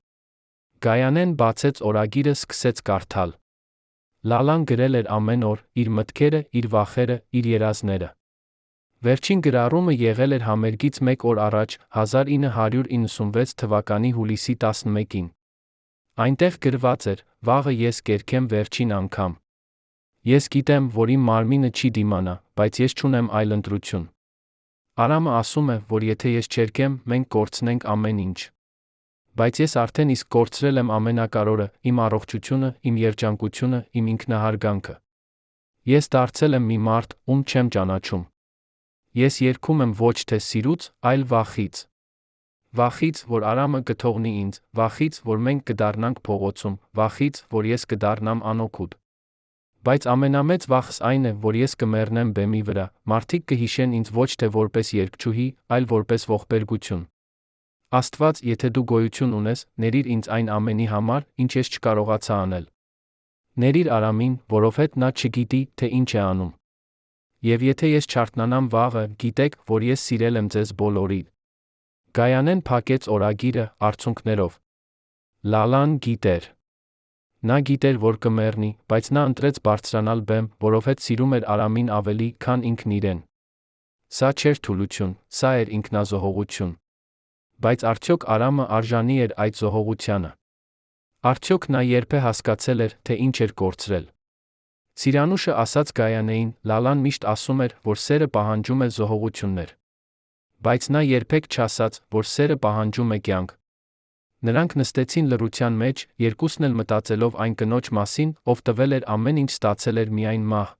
[SPEAKER 1] Գայանեն բացեց օրագիրը, սկսեց կարդալ։ Լալան գրել էր ամեն օր, իր մտքերը, իր վախերը, իր երազները։ Վերջին գրառումը եղել էր համերգից 1 օր առաջ, 1996 թվականի հուլիսի 11-ին։ Այնտեղ գրված էր. «Վաղը ես կերքեմ վերջին անգամ։ Ես գիտեմ, որ իմ մարմինը չի դիմանա, բայց ես չունեմ այլ ընտրություն։ Արամը ասում է, որ եթե ես չերքեմ, մենք կորցնենք ամեն ինչ։ Բայց ես արդեն իսկ կորցրել եմ ամենակարևորը, իմ առողջությունը, իմ երջանկությունը, իմ ինքնահարգանքը։ Ես դարձել եմ մի մարդ, ում չեմ ճանաչում։ Ես երգում եմ ոչ թե սիրուց, այլ վախից։ Վախից, որ Արամը կթողնի ինձ, վախից, որ մենք կդառնանք փողոցում, վախից, որ ես կդառնամ անօգուտ։ Բայց ամենամեծ վախս այն է, որ ես կմեռնեմ բեմի վրա, մարդիկ կհիշեն ինձ ոչ թե որպես երգչուհի, այլ որպես ողբերգություն։ Աստված, եթե դու գոյություն ունես, ների՛ր ինձ այն ամենի համար, ինչ ես չկարողացա անել։ Ների՛ր Արամին, որովհետև նա չգիտի, թե ինչ է անում։ Եվ եթե ես չարթնանամ վաղը, գիտեք, որ ես սիրել եմ ձեզ բոլորիդ։ Գայանեն փակեց օրագիրը արցունքներով։ Լալան գիտեր։ Նա գիտեր, որ կմեռնի, բայց նա ընտրեց բարձրանալ բեմ, որովհետև սիրում էր Արամին ավելի, քան ինքն իրեն։ Սա չէր թուլություն, սա էր ինքնազոհողություն։ Բայց արդյոք Արամը արժանի էր այդ զոհողությանը։ Արդյոք նա երբ է հասկացել էր, թե ինչ էր կորցրել։ Սիրանուշը ասաց Գայանեին, Լալան միշտ ասում էր, որ սերը պահանջում է զոհողություններ։ Բայց նա երբեք չասաց, որ սերը պահանջում է կյանք։ Նրանք նստեցին լռության մեջ, երկուսն էլ մտածելով այն կնոջ մասին, ով տվել էր ամեն ինչ, ստացել էր միայն մահ։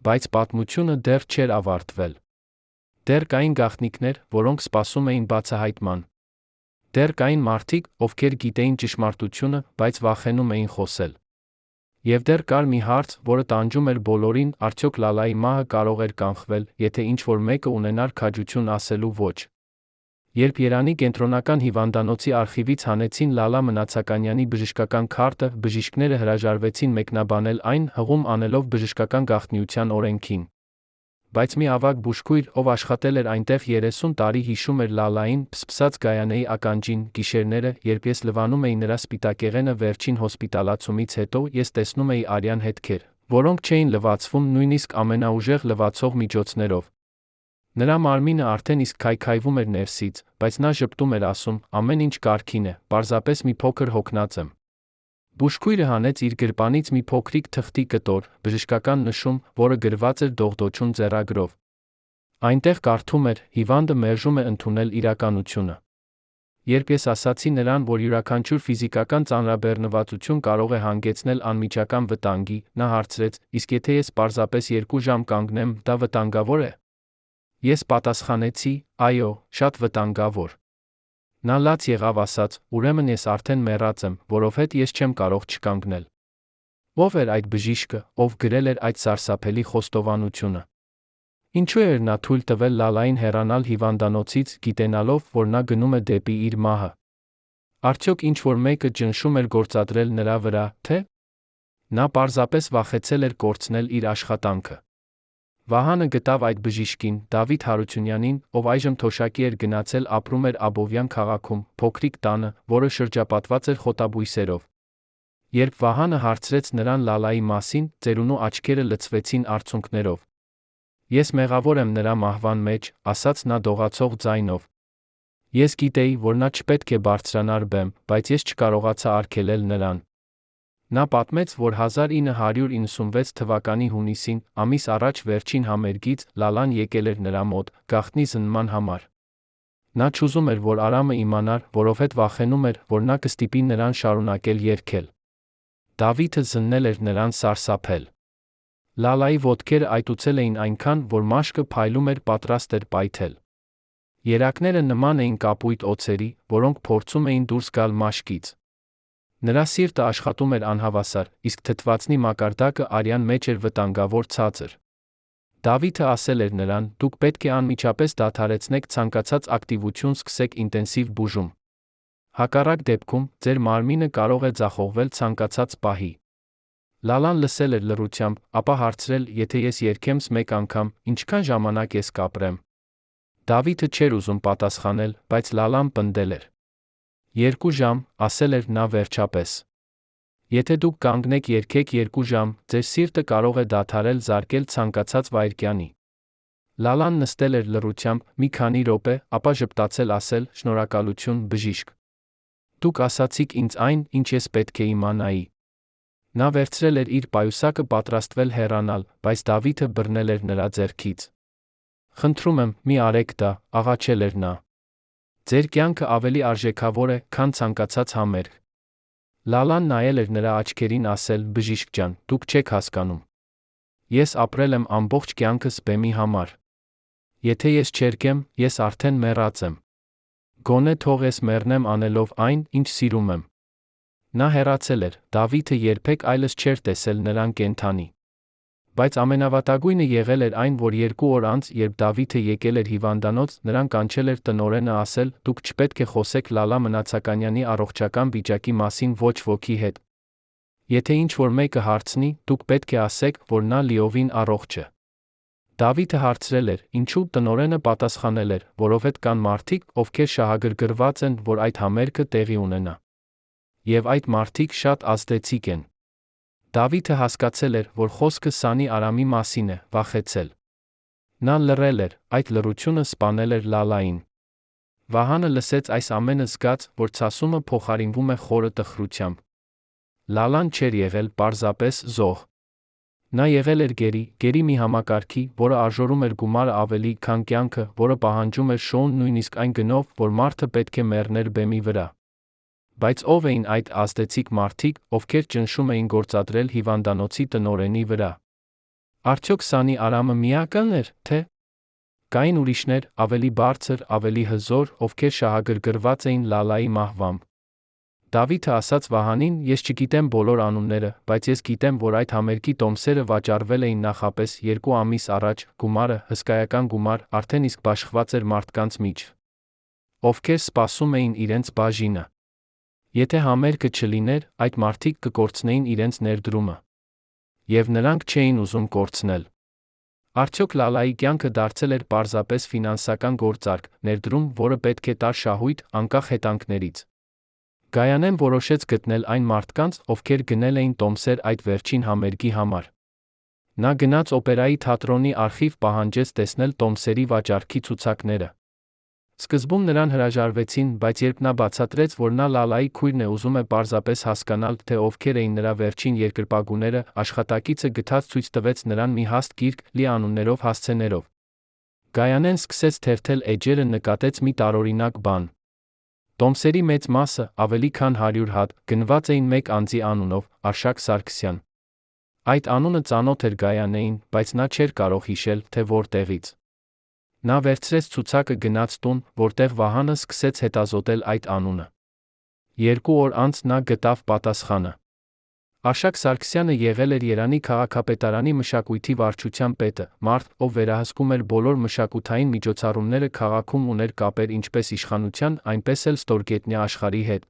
[SPEAKER 1] Բայց պատմությունը դեռ չէր ավարտվել։ Դեռ կային գաղտնիքներ, որոնք սպասում էին բացահայտման։ Դեռ կային մարդիկ, ովքեր գիտեին ճշմարտությունը, բայց վախենում էին խոսել։ Եվ դեռ կար մի հարց, որը տանջում էր բոլորին, արդյոք Լալայի մահը կարող էր կանխվել, եթե ինչ-որ մեկը ունենար քաջություն ասելու ոչ։ Երբ Երանի կենտրոնական հիվանդանոցի արխիվից հանեցին Լալա Մնացականյանի բժշկական քարտը, բժիշկները հրաժարվեցին մեկնաբանել այն, հղում անելով բժշկական գաղտնիության օրենքին։ Բայց մի ավագ բուժքույր, ով աշխատել էր այնտեղ 30 տարի, հիշում էր Լալային, փսփսաց Գայանեի ականջին, գիշերները, երբ ես լվանում էի նրա սպիտակեղենը վերջին հոսպիտալացումից հետո, ես տեսնում էի արյան հետքեր, որոնք չէին լվացվում նույնիսկ ամենաուժեղ լվացող միջոցներով։ Նրա մարմինը արդեն իսկ քայքայվում էր ներսից, բայց նա ժպտում էր ասում, ամեն ինչ կարգին է, պարզապես մի փոքր հոգնած եմ։ Բուժքույրը հանեց իր գրպանից մի փոքրիկ թղթի կտոր, բժշկական նշում, որը գրված էր դողդոջուն ձեռագրով։ Այնտեղ կարդում էր. հիվանդը մերժում է ընդունել իրականությունը։ Երբ ես ասացի նրան, որ յուրաքանչյուր ֆիզիկական ծանրաբեռնվածություն կարող է հանգեցնել անմիջական վտանգի, նա հարցրեց, իսկ եթե ես պարզապես 2 ժամ կանգնեմ, դա վտանգավոր է։ Ես պատասխանեցի, այո, շատ վտանգավոր։ Նա լաց եղավ ասաց, ուրեմն ես արդեն մեռած եմ, որովհետև ես չեմ կարող չկանգնել։ Ո՞վ էր այդ բժիշկը, ով գրել էր այդ սարսափելի խոստովանությունը։ Ինչու էր նա թույլ տվել Լալային հեռանալ հիվանդանոցից, գիտենալով, որ նա գնում է դեպի իր մահը։ Արդյոք ինչ-որ մեկը ճնշում էր գործադրել նրա վրա, թե՞ նա պարզապես վախեցել էր կորցնել իր աշխատանքը։ Վահանը գտավ այդ բժիշկին, Դավիթ Հարությունյանին, ով այժմ թոշակի էր գնացել, ապրում էր Աբովյան քաղաքում, փոքրիկ տանը, որը շրջապատված էր խոտաբույսերով։ Երբ Վահանը հարցրեց նրան Լալայի մասին, ծերունու աչքերը լցվեցին արցունքներով։ Ես մեղավոր եմ նրա մահվան մեջ, ասաց նա դողացող ձայնով։ Ես գիտեի, որ նա չպետք է բարձրանար բեմ, բայց ես չկարողացա արգելել նրան։ Նա պատմեց, որ 1996 թվականի հունիսին, ամիս առաջ վերջին համերգից, Լալան եկել էր նրա մոտ, գաղտնի զննման համար։ Նա չուզում էր, որ Արամը իմանար, որովհետև վախենում էր, որ նա կստիպի նրան շարունակել երգել։ Դավիթը զննել էր նրան սարսափել։ Լալայի ոտքերը այտուցել էին այնքան, որ մաշկը փայլում էր, պատրաստ էր պայթել։ Երակները նման էին կապույտ օձերի, որոնք փորձում էին դուրս գալ մաշկից։ Նրա սիրտը աշխատում էր անհավասար, իսկ թթվածնի մակարդակը արյան մեջ էր վտանգավոր ցածր։ Դավիթը ասել էր նրան, դուք պետք է անմիջապես դադարեցնեք ցանկացած ակտիվություն, սկսեք ինտենսիվ բուժում։ Հակառակ դեպքում, ձեր մարմինը կարող է ձախողվել ցանկացած պահի։ Լալան լսել էր լռությամբ, ապա հարցրել, եթե ես երգեմ մեկ անգամ, ինչքան ժամանակ ես կապրեմ։ Դավիթը չէր ուզում պատասխանել, բայց Լալան պնդել էր։ 2 ժամ, ասել էր նա վերջապես։ Եթե դուք կանգնեք երգեք 2 ժամ, ձեր սիրտը կարող է դադարել զարկել ցանկացած վայրկյանի։ Լալան նստել էր լռությամբ մի քանի րոպե, ապա ժպտացել ասել. «Շնորհակալություն, բժիշկ։ Դուք ասացիք ինձ այն, ինչ ես պետք է իմանայի»։ Նա վերցրել էր իր պայուսակը պատրաստվել հեռանալ, բայց Դավիթը բռնել էր նրա ձեռքից։ «Խնդրում եմ, մի արեք դա», աղաչել էր նա։ «Ձեր կյանքը ավելի արժեքավոր է, քան ցանկացած համերգ»։ Լալան նայել էր նրա աչքերին ասել. «Բժիշկ ջան, դուք չեք հասկանում։ Ես ապրել եմ ամբողջ կյանքս բեմի համար։ Եթե ես չերկեմ, ես արդեն մեռած եմ։ Գոնե թող ես մեռնեմ անելով այն, ինչ սիրում եմ»։ Նա հեռացել էր, Դավիթը երբեք այլս չէր տեսել նրան կենդանի։ Բայց ամենավատագույնը եղել էր այն, որ 2 օր անց, երբ Դավիթը եկել էր հիվանդանոց, նրան կանչել էր տնօրենը ասել. «Դուք չպետք է խոսեք Լալա Մնացականյանի առողջական վիճակի մասին ոչ ոքի հետ։ Եթե ինչ-որ մեկը հարցնի, դուք պետք է ասեք, որ նա լիովին առողջ է»։ Դավիթը հարցրել էր, ինչու, տնօրենը պատասխանել էր, որովհետև կան մարդիկ, ովքեր շահագրգռված են, որ այդ համերգը տեղի ունենա։ Եվ այդ մարդիկ շատ ազդեցիկ են։ Դավիթը հասկացել էր, որ խոսքը Սանի Արամի մասին է, վախեցել։ Նա լռել էր, այդ լռությունը սպանել էր Լալային։ Վահանը լսեց այս ամենը զգաց, որ ցասումը փոխարինվում է խորը տխրությամբ։ Լալան չէր եղել պարզապես զոհ։ Նա եղել էր գերի մի համակարգի, որը արժորում էր գումարը ավելի, քան կյանքը, որը պահանջում էր շոուն նույնիսկ այն գնով, որ մարդը պետք է մեռներ բեմի վրա։ Բայց ո՞վ էին այդ ազդեցիկ մարդիկ, ովքեր ճնշում էին գործադրել հիվանդանոցի տնօրենի վրա։ Արդյոք Սանի Արամը միակն էր, թե՞ կային ուրիշներ, ավելի բարձր, ավելի հզոր, ովքեր շահագրգռված էին Լալայի մահվամբ։ Դավիթը ասաց Վահանին. «Ես չգիտեմ բոլոր անունները, բայց ես գիտեմ, որ այդ համերգի տոմսերը վաճառվել էին նախապես 2 ամիս առաջ, գումարը, հսկայական գումար, արդեն իսկ բաշխված էր մարդկանց մեջ, ովքեր սպասում էին իրենց բաժինը։ Եթե համերգը չլիներ, այդ մարդիկ կկորցնեին իրենց ներդրումը։ Եվ նրանք չէին ուզում կորցնել»։ Արդյոք Լալայի կյանքը դարձել էր պարզապես ֆինանսական գործարք, ներդրում, որը պետք է տար շահույթ, անկախ հետանքներից։ Գայանեն որոշեց գտնել այն մարդկանց, ովքեր գնել էին տոմսեր այդ վերջին համերգի համար։ Նա գնաց օպերայի թատրոնի արխիվ, պահանջեց տեսնել տոմսերի վաճառքի ցուցակները։ Սկզբում նրան հրաժարվեցին, բայց երբ նա բացատրեց, որ նա Լալայի քույրն է, ուզում է պարզապես հասկանալ, թե ովքեր էին նրա վերջին երկրպագուները, աշխատակիցը գթած ցույց տվեց նրան մի հաստ գիրք, լի անուններով, հասցեներով։ Գայանեն սկսեց թերթել էջերը, նկատեց մի տարօրինակ բան։ Տոմսերի մեծ մասը, ավելի քան 100 հատ, գնված էին մեկ անձի անունով՝ Արշակ Սարգսյան։ Այդ անունը ծանոթ էր Գայանեին, բայց նա չէր կարող հիշել, թե որտեղից։ Նա վերցրեց ցուցակը, գնաց տուն, որտեղ Վահանը սկսեց հետազոտել այդ անունը։ 2 օր անց նա գտավ պատասխանը։ Արշակ Սարգսյանը եղել էր Երանի քաղաքապետարանի մշակույթի վարչության պետը, մարդ, ով վերահսկում էր բոլոր մշակութային միջոցառումները քաղաքում, ուներ կապեր ինչպես իշխանության, այնպես էլ ստորգետնյա աշխարհի հետ։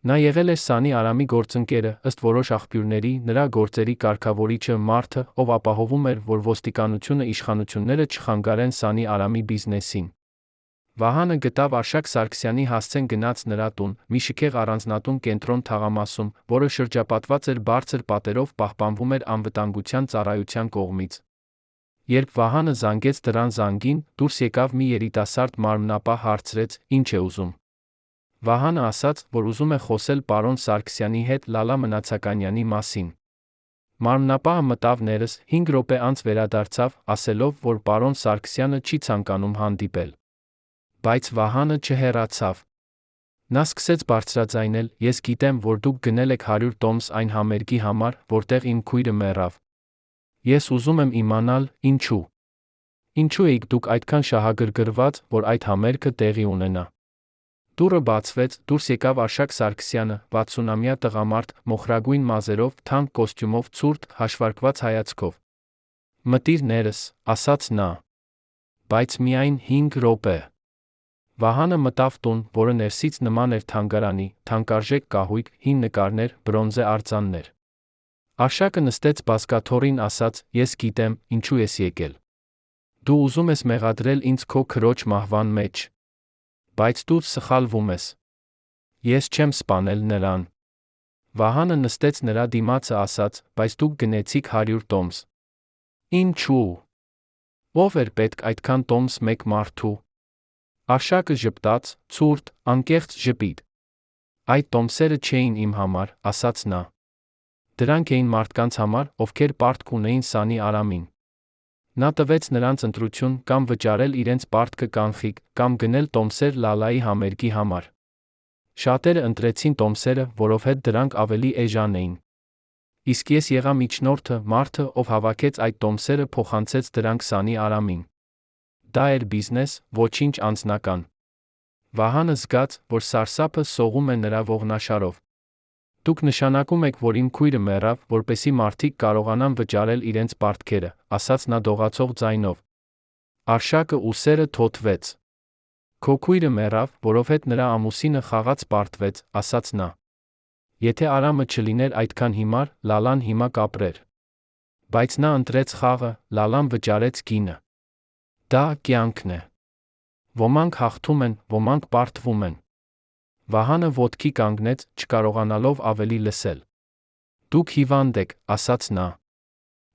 [SPEAKER 1] Նա եղել էր Սանի Արամի գործընկերը, ըստ որոշ աղբյուրների, նրա գործերի կարգավորիչը, մարդը, ով ապահովում էր, որ ոստիկանությունը, իշխանությունները չխանգարեն Սանի Արամի բիզնեսին։ Վահանը գտավ Արշակ Սարգսյանի հասցեն, գնաց նրա տուն, մի շքեղ առանձնատուն կենտրոն թաղամասում, որը շրջապատված էր բարձր պատերով, պահպանվում էր անվտանգության ծառայության կողմից։ Երբ Վահանը զանգեց դռան զանգին, դուրս եկավ մի երիտասարդ մարմնապահ, հարցրեց. «Ինչ է ուզում»։ Վահանը ասաց, որ ուզում է խոսել պարոն Սարգսյանի հետ Լալա Մնացականյանի մասին։ Մարմնապահը մտավ ներս, 5 րոպե անց վերադարձավ, ասելով, որ պարոն Սարգսյանը չի ցանկանում հանդիպել։ Բայց Վահանը չհեռացավ։ Նա սկսեց բարձրաձայնել. «Ես գիտեմ, որ դուք գնել եք 100 տոմս այն համերգի համար, որտեղ իմ քույրը մեռավ։ Ես ուզում եմ իմանալ, ինչու։ Ինչու եք դուք այդքան շահագրգռված, որ այդ համերգը տեղի ունենա»։ Դուռը բացվեց, դուրս եկավ Արշակ Սարգսյանը, 60-ամյա տղամարդ, մոխրագույն մազերով, թանկ կոստյումով, ցուրտ, հաշվարկված հայացքով։ «Մտիր ներս», ասաց նա։ Բայց միայն 5 րոպե։ Վահանը մտավ տուն, որը ներսից նման էր թանգարանի, թանկարժեք կահույք, հին նկարներ, բրոնզե արձաններ։ Արշակը նստեց բազկաթոռին, ասաց. «Ես գիտեմ, ինչու ես եկել։ Դու ուզում ես մեղադրել ինձ քո քրոջ մահվան մեջ։ Բայց դու սխալվում ես։ Ես չեմ սպանել նրան»։ Վահանը նստեց նրա դիմացը, ասաց. «Բայց դուք գնեցիք 100 տոմս։ Ինչու»։ Ով էր պետք այդքան տոմս մեկ մարդու։ Արշակը ժպտաց, ցուրտ, անկեղծ ժպիտ։ Այդ տոմսերը չէին իմ համար, ասաց նա։ Դրանք էին մարդկանց համար, ովքեր պարտք ունեին Սանի Արամին։ Նա տվեց նրանց ընտրություն կամ վճարել իրենց պարտքը կանխիկ, կամ գնել տոմսեր Լալայի համերգի համար։ Շատերը ընտրեցին տոմսերը, որովհետև դրանք ավելի էժան էին։ Իսկ ես եղա միջնորդը, մարդը, ով հավաքեց այդ տոմսերը, փոխանցեց դրանք Սանի Արամին։ Դա էր բիզնես, ոչինչ անձնական։ Վահանը զգաց, որ սարսափը սողում է նրա ողնաշարով։ Դուք նշանակում եք, որ իմ քույրը մեռավ, որպեսզի մարդիկ կարողանան վճարել իրենց պարտքերը, ասաց նա դողացող ձայնով։ Արշակը ուսերը թոթվեց։ Քո քույրը մեռավ, որովհետև նրա ամուսինը խաղաց պարտվեց, ասաց նա։ Եթե Արամը չլիներ այդքան հիմար, Լալան հիմա կապրեր։ Բայց նա ընտրեց խաղը, Լալան վճարեց գինը։ Դա կյանքն է։ Ոմանք հաղթում են, ոմանք պարտվում են։ Վահանը ոտքի կանգնեց, չկարողանալով ավելի լսել։ Դուք հիվանդ եք, ասաց նա։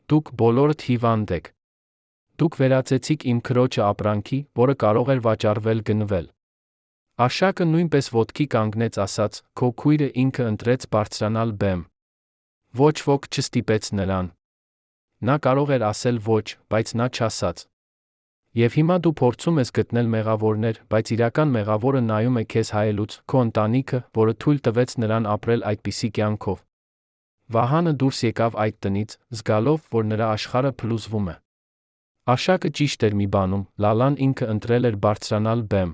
[SPEAKER 1] Դուք բոլորդ հիվանդ եք։ Դուք վերածեցիք իմ քրոջը ապրանքի, որը կարող էր վաճառվել գնվել։ Արշակը նույնպես ոտքի կանգնեց, ասաց, քո քույրը ինքը ընտրեց բարձրանալ բեմ։ Ոչ ոք չստիպեց նրան։ Նա կարող էր ասել ոչ, բայց նա չասաց։ Եվ հիմա դու փորձում ես գտնել մեղավորներ, բայց իրական մեղավորը նայում է քեզ հայելուց, քո ընտանիքը, որը թույլ տվեց նրան ապրել այդպիսի կյանքով։ Վահանը դուրս եկավ այդ տնից, զգալով, որ նրա աշխարհը փլուզվում է։ Արշակը ճիշտ էր մի բանում, Լալան ինքը ընտրել էր բարձրանալ բեմ։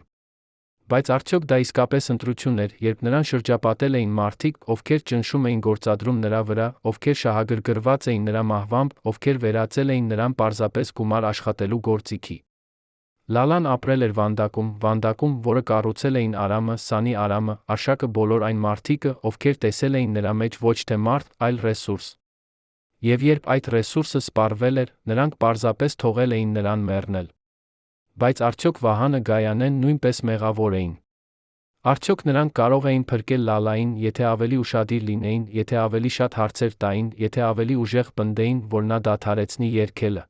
[SPEAKER 1] Բայց արդյոք դա իսկապես ընտրություն էր, երբ նրան շրջապատել էին մարդիկ, ովքեր ճնշում էին գործադրում նրա վրա, ովքեր շահագրգռված էին նրա մահվամբ, ովքեր վերածել էին նրան պարզապես գումար աշխատելու գործիքի։ Լալան ապրել էր վանդակում, որը կառուցել էին Արամը, Սանի Արամը, Արշակը, բոլոր այն մարդիկը, ովքեր տեսել էին նրա մեջ ոչ թե մարդ, այլ ռեսուրս։ Եվ երբ այդ ռեսուրսը սպառվել էր, նրանք պարզապես թողել էին նրան մեռնել։ Բայց արդյոք Վահանը Գայանեն նույնպես մեղավոր էին։ Արդյոք նրանք կարող էին փրկել Լալային, եթե ավելի ուշադիր լինեին, եթե ավելի շատ հարցեր տային, եթե ավելի ուժեղ պնդեին, որ նա դադարեցնի երգելը։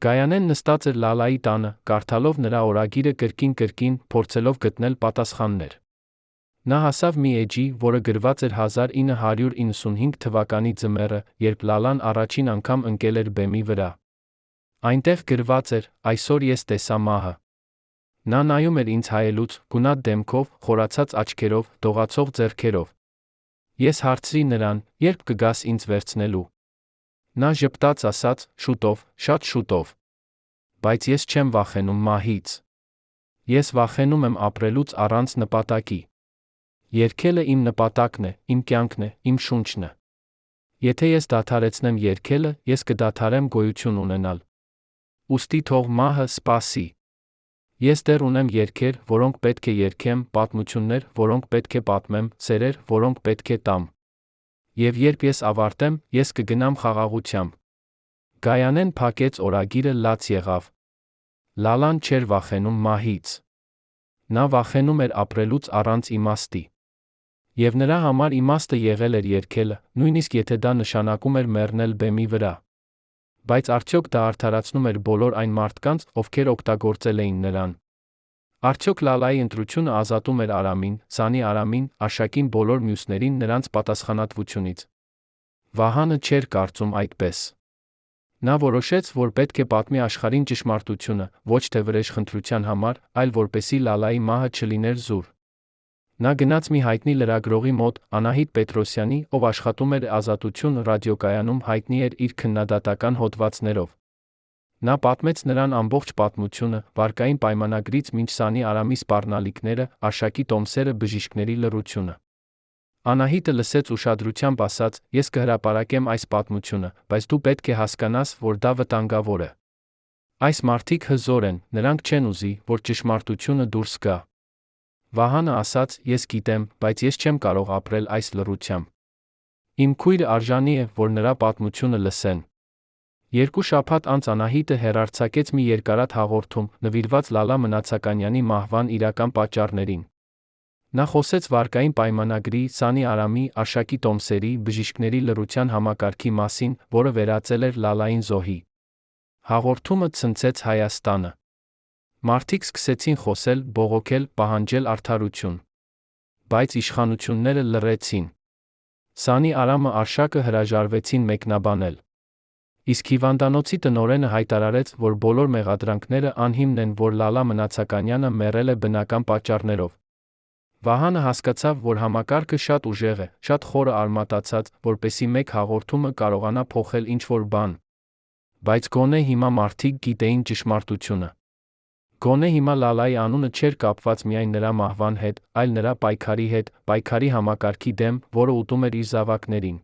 [SPEAKER 1] Գայանեն նստած էր Լալայի տանը, կարդալով նրա օրագիրը կրկին, փորձելով գտնել պատասխաններ։ Նա հասավ մի էջի, որը գրված էր 1995 թվականի ձմեռը, երբ Լալան առաջին անգամ ընկել էր բեմի վրա։ Այնտեղ գրված էր. «Այսօր ես տեսա մահը»։ Նա նայում էր ինձ հայելուց, գունատ դեմքով, խորացած աչքերով, դողացող ձեռքերով։ Ես հարցրի նրան. «Երբ կգաս ինձ վերցնելու»։ Նա ժպտաց, ասաց. «Շուտով, շատ շուտով»։ Բայց ես չեմ վախենում մահից։ Ես վախենում եմ ապրելուց առանց նպատակի։ Երգելը իմ նպատակն է, իմ կյանքն է, իմ շունչն է։ Եթե ես դադարեցնեմ երգելը, ես կդադարեմ գոյություն ունենալ։ Ուստի թող մահը սպասի։ Ես դեռ ունեմ երգեր, որոնք պետք է երգեմ, պատմություններ, որոնք պետք է պատմեմ, սերեր, որոնք պետք է տամ։ Եվ երբ ես ավարտեմ, ես կգնամ խաղաղությամբ։ Գայանեն փակեց օրագիրը, լաց եղավ։ Լալան չէր վախենում մահից։ Նա վախենում էր ապրելուց առանց իմաստի։ Եվ նրա համար իմաստը եղել էր երգելը, նույնիսկ եթե դա նշանակում էր մեռնել բեմի վրա։ Բայց արդյոք դա արդարացնում էր բոլոր այն մարդկանց, ովքեր օգտագործել էին նրան։ Արդյոք Լալայի ընտրությունը ազատում էր Արամին, Սանի Արամին, Արշակին, բոլոր մյուսներին նրանց պատասխանատվությունից։ Վահանը չէր կարծում այդպես։ Նա որոշեց, որ պետք է պատմի աշխարհին ճշմարտությունը, ոչ թե վրեժխնդրության համար, այլ որպեսզի Լալայի մահը չլիներ զուր։ Նա գնաց մի հայտնի լրագրողի մոտ, Անահիտ Պետրոսյանի, ով աշխատում էր Ազատություն ռադիոկայանում, հայտնի էր իր քննադատական հոդվածներով։ Նա պատմեց նրան ամբողջ պատմությունը, վարկային պայմանագրից մինչ Սանի Արամի սպառնալիքները, Արշակի տոմսերը, բժիշկների լռությունը։ Անահիտը լսեց ուշադրությամբ, ասաց. «Ես կհրապարակեմ այս պատմությունը, բայց դու պետք է հասկանաս, որ դա վտանգավոր է։ Այս մարդիկ հզոր են, նրանք չեն ուզի, որ ճշմարտությունը դուրս գա»։ Վահանը ասաց. «Ես գիտեմ, բայց ես չեմ կարող ապրել այս լռությամբ։ Իմ քույրը արժանի է, որ նրա պատմությունը լսեն»։ 2 շաբաթ անց Անահիտը հեռարձակեց մի երկարատ հաղորդում, նվիրված Լալա Մնացականյանի մահվան իրական պատճառներին։ Նա խոսեց վարկային պայմանագրի, Սանի Արամի, Արշակի տոմսերի, բժիշկների լռության համակարգի մասին, որը վերածել էր Լալային զոհի։ Հաղորդումը ցնցեց Հայաստանը։ Մարդիկ սկսեցին խոսել, բողոքել, պահանջել արդարություն։ Բայց իշխանությունները լռեցին։ Սանի Արամը Արշակը հրաժարվեցին մեկնաբանել։ Իսկ հիվանդանոցի տնօրենը հայտարարեց, որ բոլոր մեղադրանքները անհիմն են, որ Լալա Մնացականյանը մեռել է բնական պատճառներով։ Վահանը հասկացավ, որ համակարգը շատ ուժեղ է, շատ խորը արմատացած, որպեսզի մեկ հաղորդումը կարողանա փոխել ինչ-որ բան։ Բայց գոնե հիմա մարդիկ գիտեին ճշմարտությունը։ Գոնե հիմա Լալայի անունը չէր կապված միայն նրա մահվան հետ, այլ նրա պայքարի հետ, պայքարի համակարգի դեմ, որը ուտում էր իր զավակներին։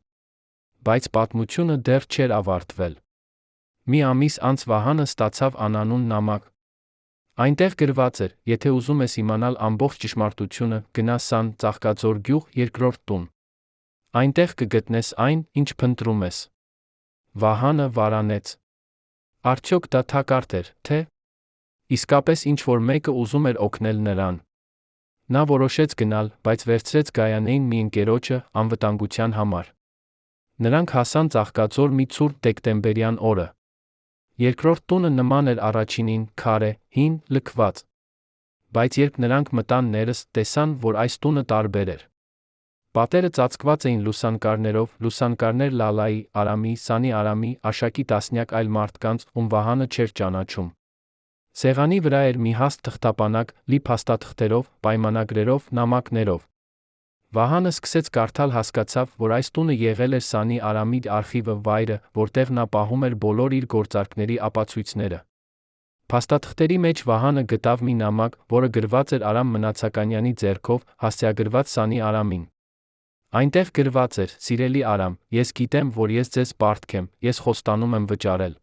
[SPEAKER 1] Բայց պատմությունը դեռ չէր ավարտվել։ Մի ամիս անց Վահանը ստացավ անանուն նամակ։ Այնտեղ գրված էր. եթե ուզում ես իմանալ ամբողջ ճշմարտությունը, գնա Սան Ծաղկաձոր գյուղ, երկրորդ տուն։ Այնտեղ կգտնես այն, ինչ փնտրում ես։ Վահանը վարանեց։ Արդյոք դա թակարդ էր, թե՞ իսկապես ինչ-որ մեկը ուզում էր օգնել նրան։ Նա որոշեց գնալ, բայց վերցրեց Գայանեին մի ընկերոջը, անվտանգության համար։ Նրանք հասան Ծաղկաձոր մի ցուրտ դեկտեմբերյան օրը։ Երկրորդ տունը նման էր առաջինին, քարե, հին, լքված։ Բայց երբ նրանք մտան ներս, տեսան, որ այս տունը տարբեր էր։ Պատերը ծածկված էին լուսանկարներով, լուսանկարներ Լալայի, Արամի, Սանի Արամի, Արշակի տասնյակ այլ մարդկանց, ում Վահանը չէր ճանաչում։ Սեղանի վրա էր մի հաստ թղթապանակ, լի փաստաթղթերով, պայմանագրերով, նամակներով։ Վահանը սկսեց կարդալ, հասկացավ, որ այս տունը եղել էր Սանի Արամի արխիվը, վայրը, որտեղ նա պահում էր բոլոր իր գործարքների ապացույցները։ Փաստաթղթերի մեջ Վահանը գտավ մի նամակ, որը գրված էր Արամ Մնացականյանի ձեռքով, հասցեագրված Սանի Արամին։ Այնտեղ գրված էր. «Սիրելի Արամ, ես գիտեմ, որ ես ձեզ պարտք եմ, ես խոստանում եմ վճարել։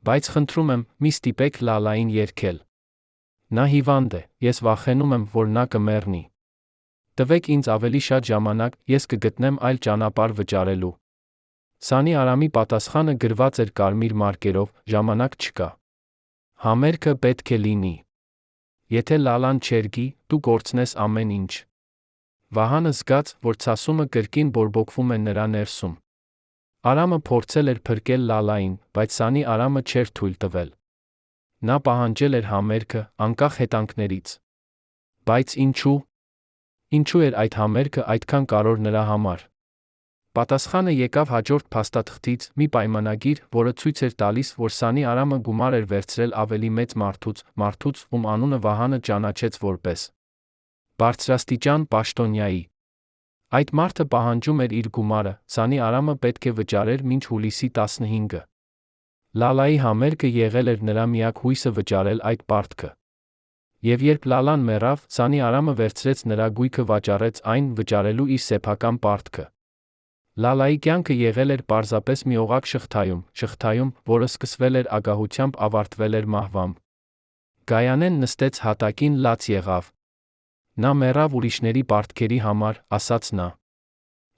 [SPEAKER 1] Բայց խնդրում եմ, մի ստիպեք Լալային երգել։ Նա հիվանդ է, ես վախենում եմ, որ նա կմեռնի։ Տվեք ինձ ավելի շատ ժամանակ, ես կգտնեմ այլ ճանապարհ վճարելու»։ Սանի Արամի պատասխանը գրված էր կարմիր մարկերով. «Ժամանակ չկա։ Համերգը պետք է լինի։ Եթե Լալան չերգի, դու կորցնես ամեն ինչ»։ Վահանը զգաց, որ ցասումը կրկին բորբոքվում է նրա ներսում։ Արամը փորձել էր փրկել Լալային, բայց Սանի Արամը չէր թույլ տվել։ Նա պահանջել էր համերգը, անկախ հետանքներից։ Բայց ինչու՞։ Ինչու էր այդ համերգը այդքան կարևոր նրա համար։ Պատասխանը եկավ հաջորդ փաստաթղթից, մի պայմանագիր, որը ցույց էր տալիս, որ Սանի Արամը գումար էր վերցրել ավելի մեծ մարդուց, ում անունը Վահանը ճանաչեց որպես բարձրաստիճան պաշտոնյայի։ Այդ մարդը պահանջում էր իր գումարը, Սանի Արամը պետք է վճարեր մինչ հուլիսի 15-ը։ Լալայի համերգը եղել էր նրա միակ հույսը վճարել այդ պարտքը։ Եվ երբ Լալան մեռավ, Սանի Արամը վերցրեց նրա գույքը, վաճառեց այն, վճարելու իր սեփական պարտքը։ Լալայի կյանքը եղել էր պարզապես մի օղակ շղթայում, որը սկսվել էր ագահությամբ, ավարտվել էր մահվամբ։ Գայանեն նստեց հատակին, լաց եղավ։ Նա մեռավ ուրիշների պարտքերի համար, ասաց նա։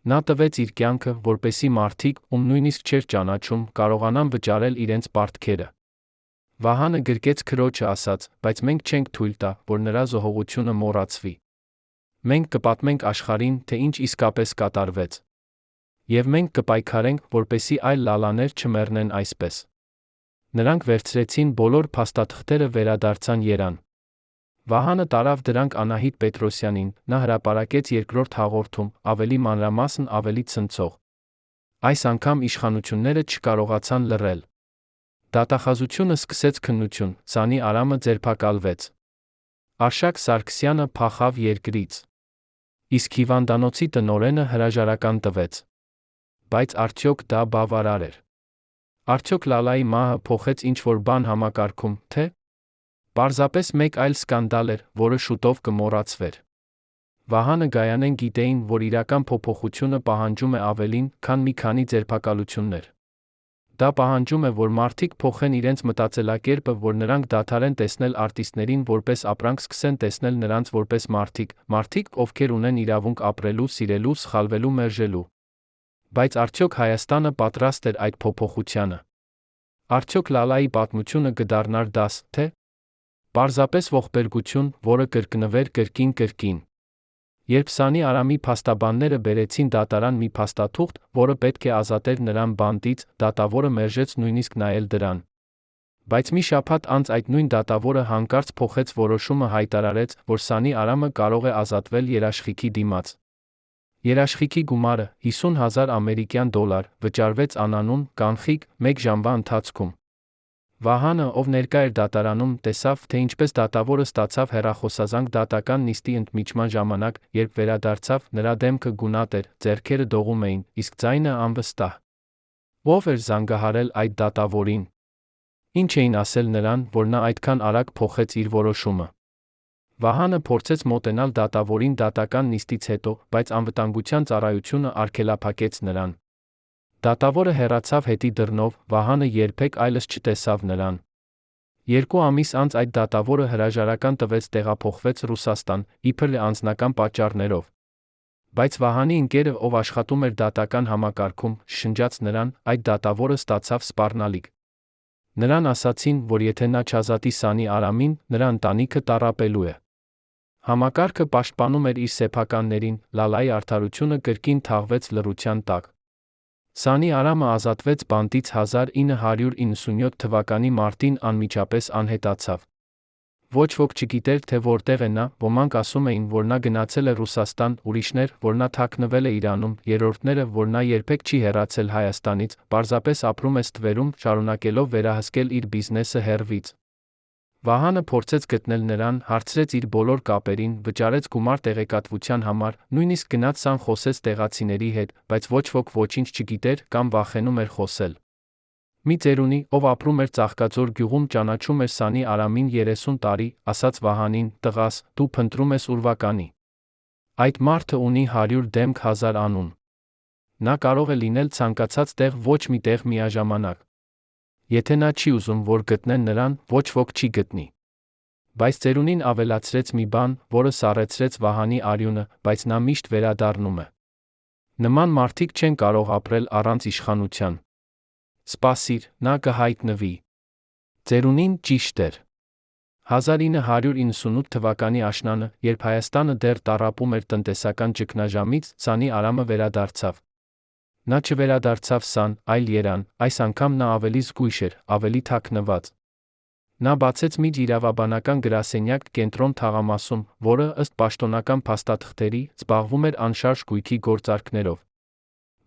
[SPEAKER 1] Նա տվեց իր կյանքը, որպեսզի մարդիկ, ում նույնիսկ չէր ճանաչում, կարողանան վճարել իրենց պարտքերը։ Վահանը գրկեց քրոջը, ասաց. «Բայց մենք չենք թույլ տա, որ նրա զոհողությունը մոռացվի։ Մենք կպատմենք աշխարհին, թե ինչ իսկապես կատարվեց։ Եվ մենք կպայքարենք, որպեսզի այլ Լալաներ չմեռնեն այսպես»։ Նրանք վերցրեցին բոլոր փաստաթղթերը, վերադարձան Երան։ Վահանը տարավ դրանք Անահիտ Պետրոսյանին, նա հրապարակեց երկրորդ հաղորդում, ավելի մանրամասն, ավելի ցնցող։ Այս անգամ իշխանությունները չկարողացան լռել։ Դատախազությունը սկսեց քննություն, Սանի Արամը ձերբակալվեց։ Արշակ Սարգսյանը փախավ երկրից։ Իսկ հիվանդանոցի տնօրենը հրաժարական տվեց։ Բայց արդյոք դա բավարար էր։ Արդյոք Լալայի մահը փոխեց ինչ-որ բան համակարգում, թե՞ պարզապես մեկ այլ սկանդալ էր, որը շուտով կմոռացվեր։ Վահանը, Գայանեն գիտեին, որ իրական փոփոխությունը պահանջում է ավելին, քան մի քանի ձերբակալություններ։ Դա պահանջում է, որ մարդիկ փոխեն իրենց մտածելակերպը, որ նրանք դադարեն տեսնել արտիստներին որպես ապրանք, սկսեն տեսնել նրանց որպես մարդիկ, ովքեր ունեն իրավունք ապրելու, սիրելու, սխալվելու, մերժելու։ Բայց արդյոք Հայաստանը պատրաստ էր այդ փոփոխությանը։ Արդյոք Լալայի պատմությունը կդառնար դաս, թե՞ պարզապես ողբերգություն, որը կրկնվեր կրկին։ Երբ Սանի Արամի փաստաբանները բերեցին դատարան մի փաստաթուղթ, որը պետք է ազատեր նրան բանտից, դատավորը մերժեց նույնիսկ նայել դրան։ Բայց մի շաբաթ անց այդ նույն դատավորը հանկարծ փոխեց որոշումը, հայտարարեց, որ Սանի Արամը կարող է ազատվել երաշխիքի դիմաց։ Երաշխիքի գումարը $50,000 ամերիկյան դոլար վճարվեց անանուն կանխիկ 1 ժամվա ընթացքում։ Վահանը, ով ներկա էր դատարանում, տեսավ, թե ինչպես դատավորը ստացավ հեռախոսազանգ դատական նիստի ընդմիջման ժամանակ, երբ վերադարձավ, նրա դեմքը գունատ էր, ձեռքերը դողում էին, իսկ ձայնը անվստահ։ Ո՞վ էր զանգահարել այդ դատավորին։ Ինչ էին ասել նրան, որ նա այդքան արագ փոխեց իր որոշումը։ Վահանը փորձեց մոտենալ դատավորին դատական նիստից հետո, բայց անվտանգության ծառայությունը արգելափակեց նրան։ Դատավորը հեռացավ հետի դռնով, Վահանը երբեք այլս չտեսավ նրան։ 2 ամիս անց այդ դատավորը հրաժարական տվեց, տեղափոխվեց Ռուսաստան, իբր անձնական պատճառներով։ Բայց Վահանի ընկերը, ով աշխատում էր դատական համակարգում, շշնջաց նրան, այդ դատավորը ստացավ սպառնալիք։ Նրան ասացին, որ եթե նա չազատի Սանի Արամին, նրա ընտանիքը տառապելու է։ Համակարգը պաշտպանում էր իր սեփականներին, Լալայի արդարությունը կրկին թաղվեց լռության տակ։ Սանի Արամը ազատվեց բանտից 1997 թվականի մարտին անմիջապես անհետացավ։ Ոչ ոք չգիտեր, թե որտեղ է նա, ոմանք ասում էին, որ նա գնացել է Ռուսաստան, ուրիշներ, որ նա թաքնվել է Իրանում, երրորդները, որ նա երբեք չի հեռացել Հայաստանից, պարզապես ապրում է ստվերում, շարունակելով վերահսկել իր բիզնեսը հեռվից։ Վահանը փորձեց գտնել նրան, հարցրեց իր բոլոր կապերին, վճարեց գումար տեղեկատվության համար, նույնիսկ գնաց Սան խոսեց տեղացիների հետ, բայց ոչ ոք ոչինչ չգիտեր կամ վախենում էր խոսել։ Մի ծերունի, ով ապրում էր Ծաղկաձոր գյուղում, ճանաչում էր Սանի Արամին 30 տարի, ասաց Վահանին, տղաս, դու փնտրում ես ուրվականի։ Այդ մարդը ունի 100 դեմք 1000 անուն։ Նա կարող է լինել ցանկացած տեղ, ոչ մի տեղ միաժամանակ։ Եթե նա չի ուզում, որ գտնեն նրան, ոչ ոք չի գտնի։ Բայց ծերունին ավելացրեց մի բան, որը սառեցրեց Վահանի արյունը, բայց նա միշտ վերադառնում է։ Նման մարդիկ չեն կարող ապրել առանց իշխանության։ Սպասիր, նա կհայտնվի։ Ծերունին ճիշտ էր։ 1998 թվականի աշնանը, երբ Հայաստանը դեռ տառապում էր տնտեսական ճգնաժամից, Սանի Արամը վերադարձավ։ Նա չվերադարձավ Սան, այլ Երան, այս անգամ նա ավելի զգույշ էր, ավելի թաքնված։ Նա բացեց միջիրավաբանական գրասենյակ Կենտրոն թաղամասում, որը, ըստ պաշտոնական փաստաթղթերի, զբաղվում էր անշարժ գույքի գործարքներով։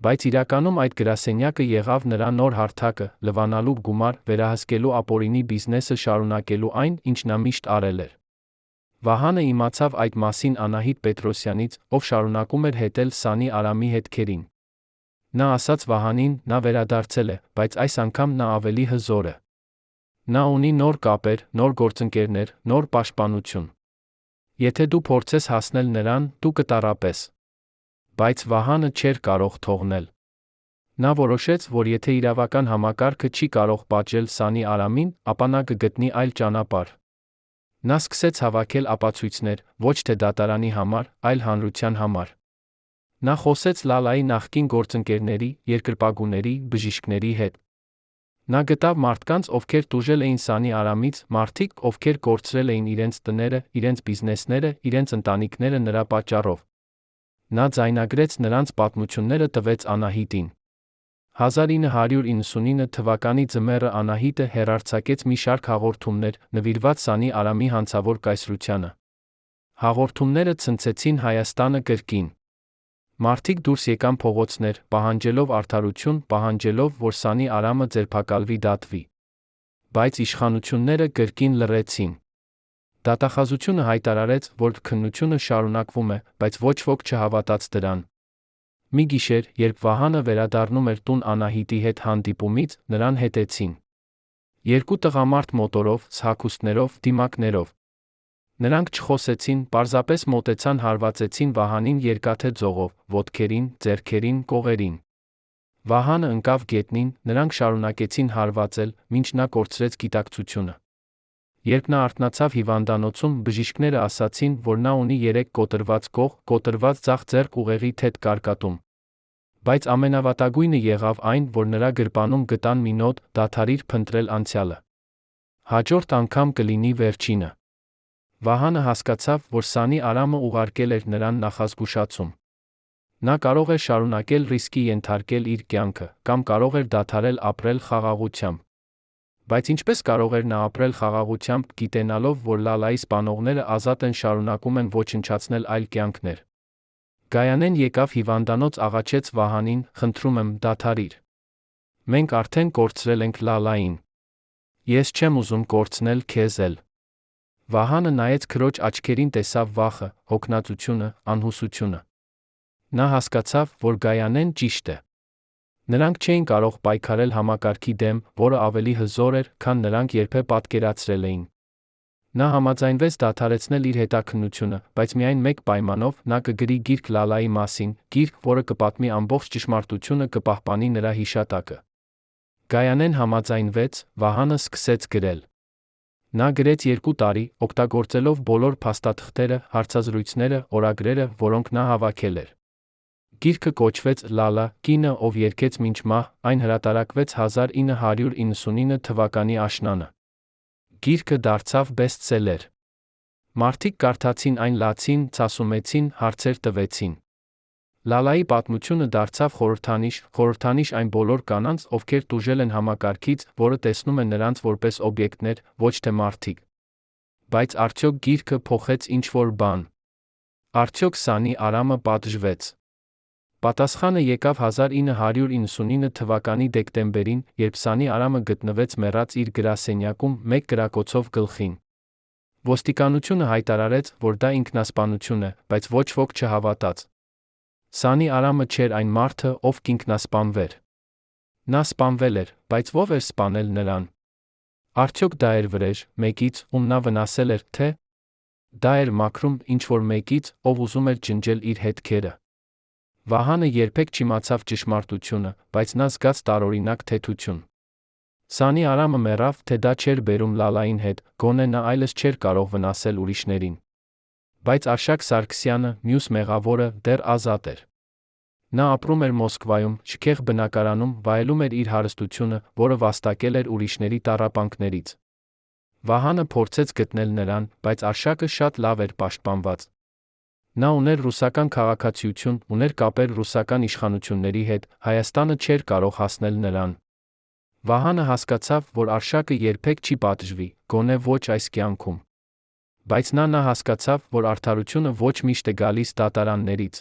[SPEAKER 1] Բայց իրականում այդ գրասենյակը եղավ նրա նոր հարթակը, լվանալու գումար, վերահսկելու ապօրինի բիզնեսը, շարունակելու այն, ինչ նա միշտ արել էր։ Վահանը իմացավ այդ մասին Անահիտ Պետրոսյանից, ով շարունակում էր հետել Սանի Արամի հետքերին։ Նա ասաց Վահանին, նա վերադարձել է, բայց այս անգամ նա ավելի հզոր է։ Նա ունի նոր կապեր, նոր գործընկերներ, նոր պաշտպանություն։ Եթե դու փորձես հասնել նրան, դու կտառապես։ Բայց Վահանը չէր կարող թողնել։ Նա որոշեց, որ եթե իրավական համակարգը չի կարող պատժել Սանի Արամին, ապա նա կգտնի այլ ճանապարհ։ Նա սկսեց հավաքել ապացույցներ, ոչ թե դատարանի համար, այլ հանրության համար։ Նա խոսեց Լալայի նախկին գործընկերների, երկրպագուների, բժիշկների հետ։ Նա գտավ մարդկանց, ովքեր տուժել էին Սանի Արամից, մարդիկ, ովքեր կորցրել էին իրենց տները, իրենց բիզնեսները, իրենց ընտանիքները նրա պատճառով։ Նա ձայնագրեց նրանց պատմությունները, տվեց Անահիտին։ 1999 թվականի ձմեռը Անահիտը հեռարձակեց մի շարք հաղորդումներ, նվիրված Սանի Արամի հանցավոր կայսրությանը։ Հաղորդումները ցնցեցին Հայաստանը կրկին։ Մարդիկ դուրս եկան փողոցներ, պահանջելով արդարություն, պահանջելով, որ Սանի Արամը ձերբակալվի, դատվի։ Բայց իշխանությունները կրկին լռեցին։ Դատախազությունը հայտարարեց, որ քննությունը շարունակվում է, բայց ոչ ոք չհավատաց դրան։ Մի գիշեր, երբ Վահանը վերադառնում էր տուն Անահիտի հետ հանդիպումից, նրան հետեցին 2 տղամարդ մոտորով, հագուստներով, դիմակներով։ Նրանք չխոսեցին, պարզապես մոտեցան, հարվածեցին Վահանին երկաթե ձողով, ոտքերին, ձեռքերին, կողերին։ Վահանը ընկավ գետնին, նրանք շարունակեցին հարվածել, մինչ նա կորցրեց գիտակցությունը։ Երբ նա արթնացավ հիվանդանոցում, բժիշկները ասացին, որ նա ունի 3 կոտրված կող, կոտրված ձախ ձեռք, ուղեղի թեթ կարկատում։ Բայց ամենավատագույնը եղավ այն, որ նրա գրպանում գտան մի նոտ՝ «Դադարիր փնտրել անցյալը։ Հաջորդ անգամ կլինի վերջինը»։ Վահանը հասկացավ, որ Սանի Արամը ուղարկել էր նրան նախազգուշացում։ Նա կարող էր շարունակել ռիսկի ենթարկել իր կյանքը, կամ կարող էր դադարել ապրել խաղաղությամբ։ Բայց ինչպես կարող էր նա ապրել խաղաղությամբ, գիտենալով, որ Լալայի սպանողները ազատ են շարունակում են ոչնչացնել այլ կյանքներ։ Գայանեն եկավ հիվանդանոց, աղաչեց Վահանին, խնդրում եմ, դադարիր։ Մենք արդեն կորցրել ենք Լալային։ Ես չեմ ուզում կորցնել քեզ էլ։ Վահանը նայեց քրոջ աչքերին, տեսավ վախը, հոգնածությունը, անհուսությունը։ Նա հասկացավ, որ Գայանեն ճիշտ է։ Նրանք չէին կարող պայքարել համակարգի դեմ, որը ավելի հզոր էր, քան նրանք երբեք պատկերացրել էին։ Նա համաձայնվեց դադարեցնել իր հետաքննությունը, բայց միայն մեկ պայմանով՝ նա կգրի գիրք Լալայի մասին, գիրք, որը կպատմի ամբողջ ճշմարտությունը, կպահպանի նրա հիշատակը։ Գայանեն համաձայնվեց, Վահանը սկսեց գրել։ Նա գրեց 2 տարի, օգտագործելով բոլոր փաստաթղթերը, հարցազրույցները, օրագրերը, որոնք նա հավաքել էր։ Գիրքը կոչվեց «Լալա, կինը, ով երգեց մինչ մահ», այն հրատարակվեց 1999 թվականի աշնանը։ Գիրքը դարձավ բեսթսելեր։ Մարդիկ կարդացին այն, լացին, ցասումեցին, հարցեր տվեցին։ Լալայի պատմությունը դարձավ խորհրդանիշ այն բոլոր կանանց, ովքեր տուժել են համակարգից, որը տեսնում է նրանց որպես օբյեկտներ, ոչ թե մարդիկ։ Բայց արդյոք գիրքը փոխեց ինչ-որ բան։ Արդյոք Սանի Արամը պատժվեց։ Պատասխանը եկավ 1999 թվականի դեկտեմբերին, երբ Սանի Արամը գտնվեց մեռած իր գրասենյակում մեկ կրակոցով գլխին։ Ոստիկանությունը հայտարարեց, որ դա ինքնասպանություն է, բայց ոչ ոք չհավատաց։ Սանի Արամը չէր այն մարդը, ով կինքնասպանվեր։ Նա սպանվել էր, բայց ո՞վ էր սպանել նրան։ Արդյոք դա էր վրեժ, մեկից, ում նա վնասել էր, թե՞ դա էր մաքրում ինչ-որ մեկից, ով ուզում էր ջնջել իր հետքերը։ Վահանը երբեք չիմացավ ճշմարտությունը, բայց նա զգաց տարօրինակ թեթություն։ Սանի Արամը մեռավ, թե դա չէր բերում Լալային հետ, գոնե նա այլևս չէր կարող վնասել ուրիշներին։ Բայց Արշակ Սարգսյանը, մյուս մեղավորը, դեռ ազատ էր։ Նա ապրում էր Մոսկվայում, շքեղ բնակարանում, վայելում էր իր հարստությունը, որը վաստակել էր ուրիշների տառապանքներից։ Վահանը փորձեց գտնել նրան, բայց Արշակը շատ լավ էր պաշտպանված։ Նա ուներ ռուսական քաղաքացիություն, ուներ կապեր ռուսական իշխանությունների հետ, Հայաստանը չէր կարող հասնել նրան։ Վահանը հասկացավ, որ Արշակը երբեք չի պատժվի, գոնե ոչ այս կյանքում։ Բայց նա հասկացավ, որ արդարությունը ոչ միշտ է գալիս դատարաններից։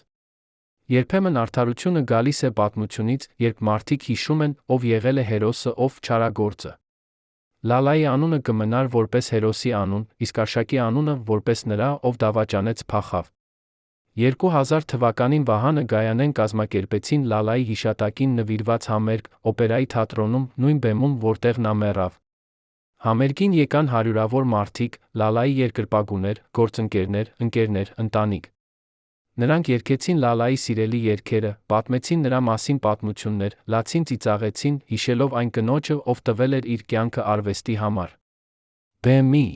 [SPEAKER 1] Երբեմն արդարությունը գալիս է պատմությունից, երբ մարդիկ հիշում են, ով եղել է հերոսը, ով չարագործը։ Լալայի անունը կմնար որպես հերոսի անուն, իսկ Արշակի անունը որպես նրա, ով դավաճանեց, փախավ։ 2000 թվականին Վահանը Գայանեն կազմակերպեցին Լալայի հիշատակին նվիրված համերգ, օպերայի թատրոնում, նույն բեմում, որտեղ նա մեռավ։ Համերգին եկան հարյուրավոր մարդիկ, Լալայի երկրպագուներ, գործընկերներ, ընկերներ, ընտանիք։ Նրանք երգեցին Լալայի սիրելի երգերը, պատմեցին նրա մասին պատմություններ, լացին, ծիծաղեցին, հիշելով այն կնոջը, ով տվել էր իր կյանքը արվեստի համար։ Բեմի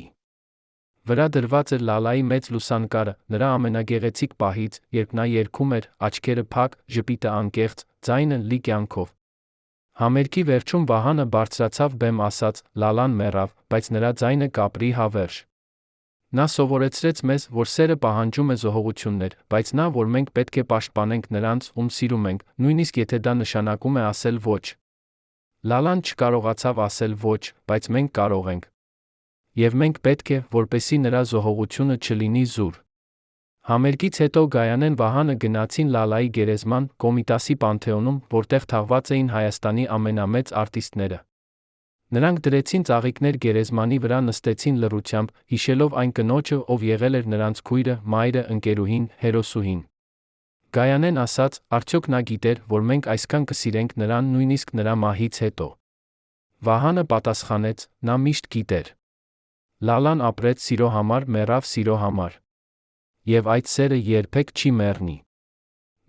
[SPEAKER 1] վրա դրված էր Լալայի մեծ լուսանկարը, նրա ամենագեղեցիկ պահից, երբ նա երգում էր, աչքերը փակ, ժպիտը անկեղծ, ձայնը լի կյանքով։ Համերգի վերջում Վահանը բարձրացավ բեմ, ասաց. «Լալան մեռավ, բայց նրա ձայնը կապրի հավերժ»։ Նա սովորեցրեց մեզ, որ սերը պահանջում է զոհողություններ, բայց նա, որ մենք պետք է պաշտպանենք նրանց, ում սիրում ենք, նույնիսկ եթե դա նշանակում է ասել ոչ։ Լալան չկարողացավ ասել ոչ, բայց մենք կարող ենք։ Եվ մենք պետք է, որպեսզի նրա զոհողությունը չլինի զուր։ Համերգից հետո Գայանեն Վահանը գնացին Լալայի գերեզման, Կոմիտասի Պանթեոնում, որտեղ թաղված էին Հայաստանի ամենամեծ արտիստները։ Նրանք դրեցին ծաղիկներ գերեզմանի վրա, նստեցին լռությամբ, հիշելով այն կնոջը, ով եղել էր նրանց քույրը, մայրը, ընկերուհին, հերոսուհին։ Գայանեն ասաց. «Արդյոք նա գիտեր, որ մենք այսքան կսիրենք նրան նույնիսկ նրա մահից հետո»։ Վահանը պատասխանեց. «Նա միշտ գիտեր։ Լալան ապրեց սիրո համար, մեռավ սիրո համար։ Եվ այդ սերը երբեք չի մեռնի»։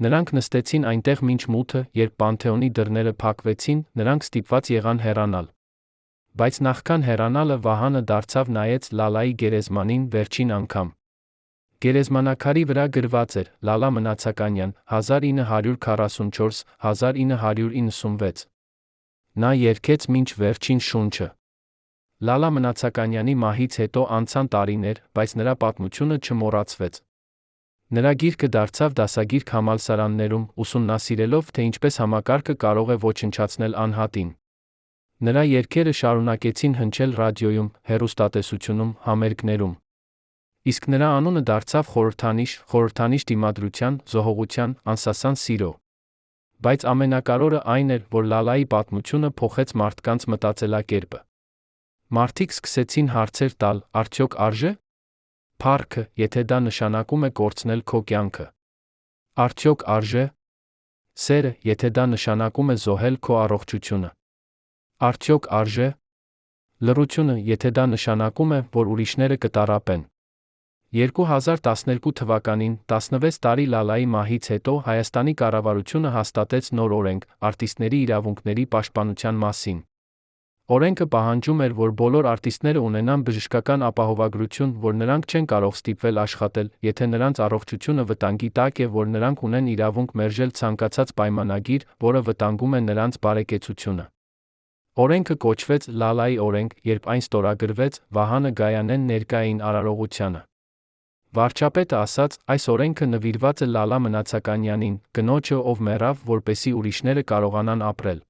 [SPEAKER 1] Նրանք նստեցին այնտեղ մինչ մութը, երբ Պանթեոնի դռները փակվեցին, նրանք ստիպված եղան հեռանալ։ Բայց նախքան հեռանալը Վահանը դարձավ, նայեց Լալայի գերեզմանին վերջին անգամ։ Գերեզմանակարի վրա գրված էր. Լալա Մնացականյան, 1944-1996։ Նա երգեց մինչ վերջին շունչը։ Լալա Մնացականյանի մահից հետո անցան տարիներ, բայց նրա պատմությունը չմոռացվեց։ Նրա գիրքը դարձավ դասագիրք համալսարաններում, ուսումնասիրելով, թե ինչպես համակարգը կարող է ոչնչացնել անհատին։ Նրա երգերը շարունակեցին հնչել ռադիոյում, հեռուստատեսությունում, համերգներում։ Իսկ նրա անունը դարձավ խորհրդանիշ դիմադրության, զոհողության, անսասան սիրո։ Բայց ամենակարևորը այն էր, որ Լալայի պատմությունը փոխեց մարդկանց մտածելակերպը։ Մարդիկ սկսեցին հարցեր տալ, արդյոք արժե՞։ Փառքը, եթե դա նշանակում է կորցնել քո կյանքը։ Արդյոք արժե՞։ Սերը, եթե դա նշանակում է զոհել քո առողջությունը։ Արդյոք արժե՞։ Լռությունը, եթե դա նշանակում է, որ ուրիշները կտառապեն։ 2012 թվականին, 16 տարի Լալայի մահից հետո, Հայաստանի կառավարությունը հաստատեց նոր օրենք արտիստների իրավունքների պաշտպանության մասին։ Օրենքը պահանջում էր, որ բոլոր արտիստները ունենան բժշկական ապահովագրություն, որ նրանք չեն կարող ստիպվել աշխատել, եթե նրանց առողջությունը վտանգի տակ է, որ նրանք ունեն իրավունք մերժել ցանկացած պայմանագիր, որը վտանգում է նրանց բարեկեցությունը։ Օրենքը կոչվեց Լալայի օրենք, երբ այն ստորագրվեց, Վահանը Գայանեն ներկա էին արարողությանը։ Վարչապետը ասաց, այս օրենքը նվիրված է Լալա Մնացականյանին, կնոջը, ով մեռավ, որպեսզի ուրիշները կարողանան ապրել։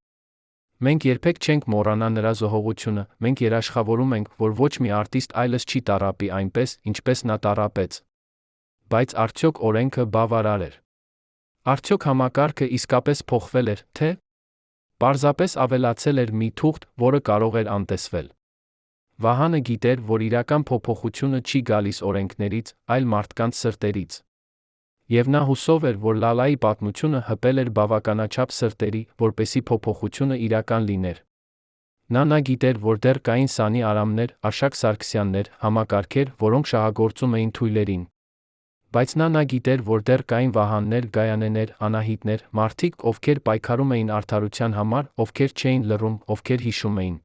[SPEAKER 1] Մենք երբեք չենք մոռանա նրա զոհողությունը, մենք երաշխավորում ենք, որ ոչ մի արտիստ այլևս չի տառապի այնպես, ինչպես նա տառապեց։ Բայց արդյոք օրենքը բավարար էր։ Արդյոք համակարգը իսկապես փոխվել էր, թե՞ պարզապես ավելացել էր մի թուղթ, որը կարող էր անտեսվել։ Վահանը գիտեր, որ իրական փոփոխությունը չի գալիս օրենքներից, այլ մարդկանց սրտերից։ Եվ նա հուսով էր, որ Լալայի պատմությունը հպել էր բավականաչափ սրտերի, որպեսզի փոփոխությունը իրական լիներ։ Նա գիտեր, որ դեռ կային Սանի Արամներ, Արշակ Սարգսյաններ, համակարգեր, որոնք շահագործում էին թույլերին։ Բայց նա գիտեր, որ դեռ կային Վահաններ, Գայանեներ, Անահիտներ, մարդիկ, ովքեր պայքարում էին արդարության համար, ովքեր չէին լռում, ովքեր հիշում էին։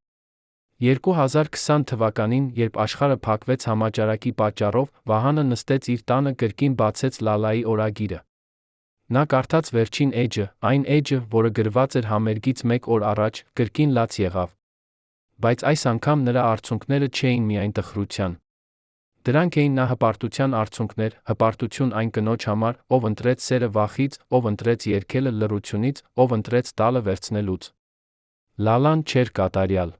[SPEAKER 1] 2020 թվականին, երբ աշխարհը փակվեց համաճարակի պատճառով, Վահանը նստեց իր տանը, կրկին բացեց Լալայի օրագիրը։ Նա կարդաց վերջին էջը, այն էջը, որը գրված էր համերգից մեկ օր առաջ, կրկին լաց եղավ։ Բայց այս անգամ նրա արցունքները չէին միայն տխրության։ Դրանք էին նա հպարտության արցունքներ, հպարտություն այն կնոջ համար, ով ընտրեց սերը վախից, ով ընտրեց երգելը լռությունից, ով ընտրեց տալը վերցնելուց։ Լալան չէր կատարյալ։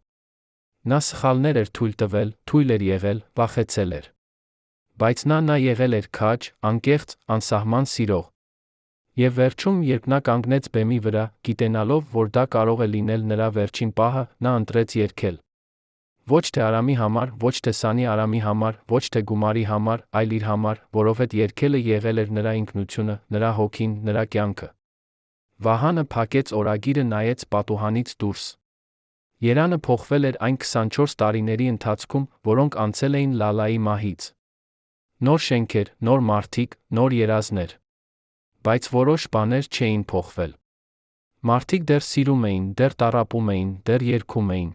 [SPEAKER 1] Նա սխալներ էր թույլ տվել, թույլ էր եղել, վախեցել էր։ Բայց նա եղել էր քաջ, անկեղծ, անսահման սիրող։ Եվ վերջում, երբ նա կանգնեց բեմի վրա, գիտենալով, որ դա կարող է լինել նրա վերջին պահը, նա ընտրեց երգել։ Ոչ թե Արամի համար, ոչ թե Սանի Արամի համար, ոչ թե գումարի համար, այլ իր համար, որովհետև երգելը եղել էր նրա ինքնությունը, նրա հոգին, նրա կյանքը։ Վահանը փակեց օրագիրը, նայեց պատուհանից դուրս։ Երանը փոխվել էր այն 24 տարիների ընթացքում, որոնք անցել էին Լալայի մահից։ Նոր շենքեր, նոր մարդիկ, նոր երազներ։ Բայց որոշ բաներ չէին փոխվել։ Մարդիկ դեռ սիրում էին, դեռ տառապում էին, դեռ երգում էին։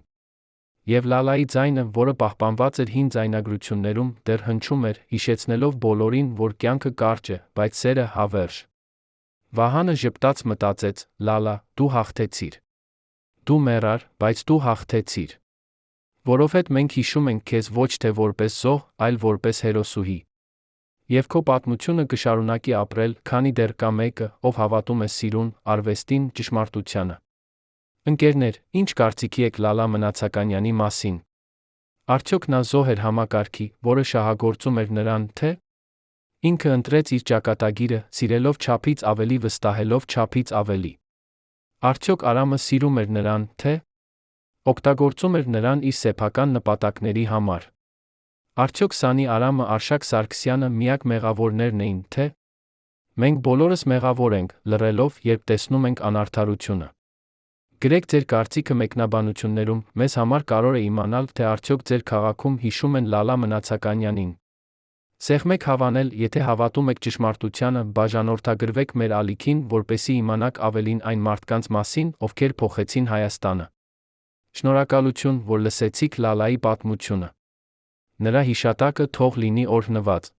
[SPEAKER 1] Եվ Լալայի ձայնը, որը պահպանված էր հին ձայնագրություններում, դեռ հնչում էր, հիշեցնելով բոլորին, որ կյանքը կարճ է, բայց սերը հավերժ։ Վահանը ժպտաց մտածեց. Լալա, դու հաղթեցիր։ Դու մեռար, բայց դու հաղթեցիր։ Որովհետև մենք հիշում ենք քեզ ոչ թե որպես զոհ, այլ որպես հերոսուհի։ Եվ քո պատմությունը կշարունակի ապրել, քանի դեռ կա մեկը, ով հավատում է սիրուն, արվեստին, ճշմարտությանը։ Ընկերներ, ինչ կարծիքի եք Լալա Մնացականյանի մասին։ Արդյոք նա զոհ էր համակարգի, որը շահագործում էր նրան, թե՞ ինքը ընտրեց իր ճակատագիրը, սիրելով չափից ավելի, վստահելով չափից ավելի։ Արդյոք Արամը սիրում էր նրան, թե՞ օգտագործում էր նրան իր սեփական նպատակների համար։ Արդյոք Սանի Արամը, Արշակ Սարգսյանը միակ մեղավորներն էին, թե՞ մենք բոլորս մեղավոր ենք, լռելով, երբ տեսնում ենք անարդարությունը։ Գրեք ձեր կարծիքը մեկնաբանություններում, մեզ համար կարևոր է իմանալ, թե արդյոք ձեր քաղաքում հիշում են Լալա Մնացականյանին։ Սեղմեք հավանել, եթե հավատում եք ճշմարտությանը, բաժանորդագրվեք մեր ալիքին, որպեսզի իմանաք ավելին այն մարդկանց մասին, ովքեր փոխեցին Հայաստանը։ Շնորհակալություն, որ լսեցիք Լալայի պատմությունը։ Նրա հիշատակը թող լինի օրհնված։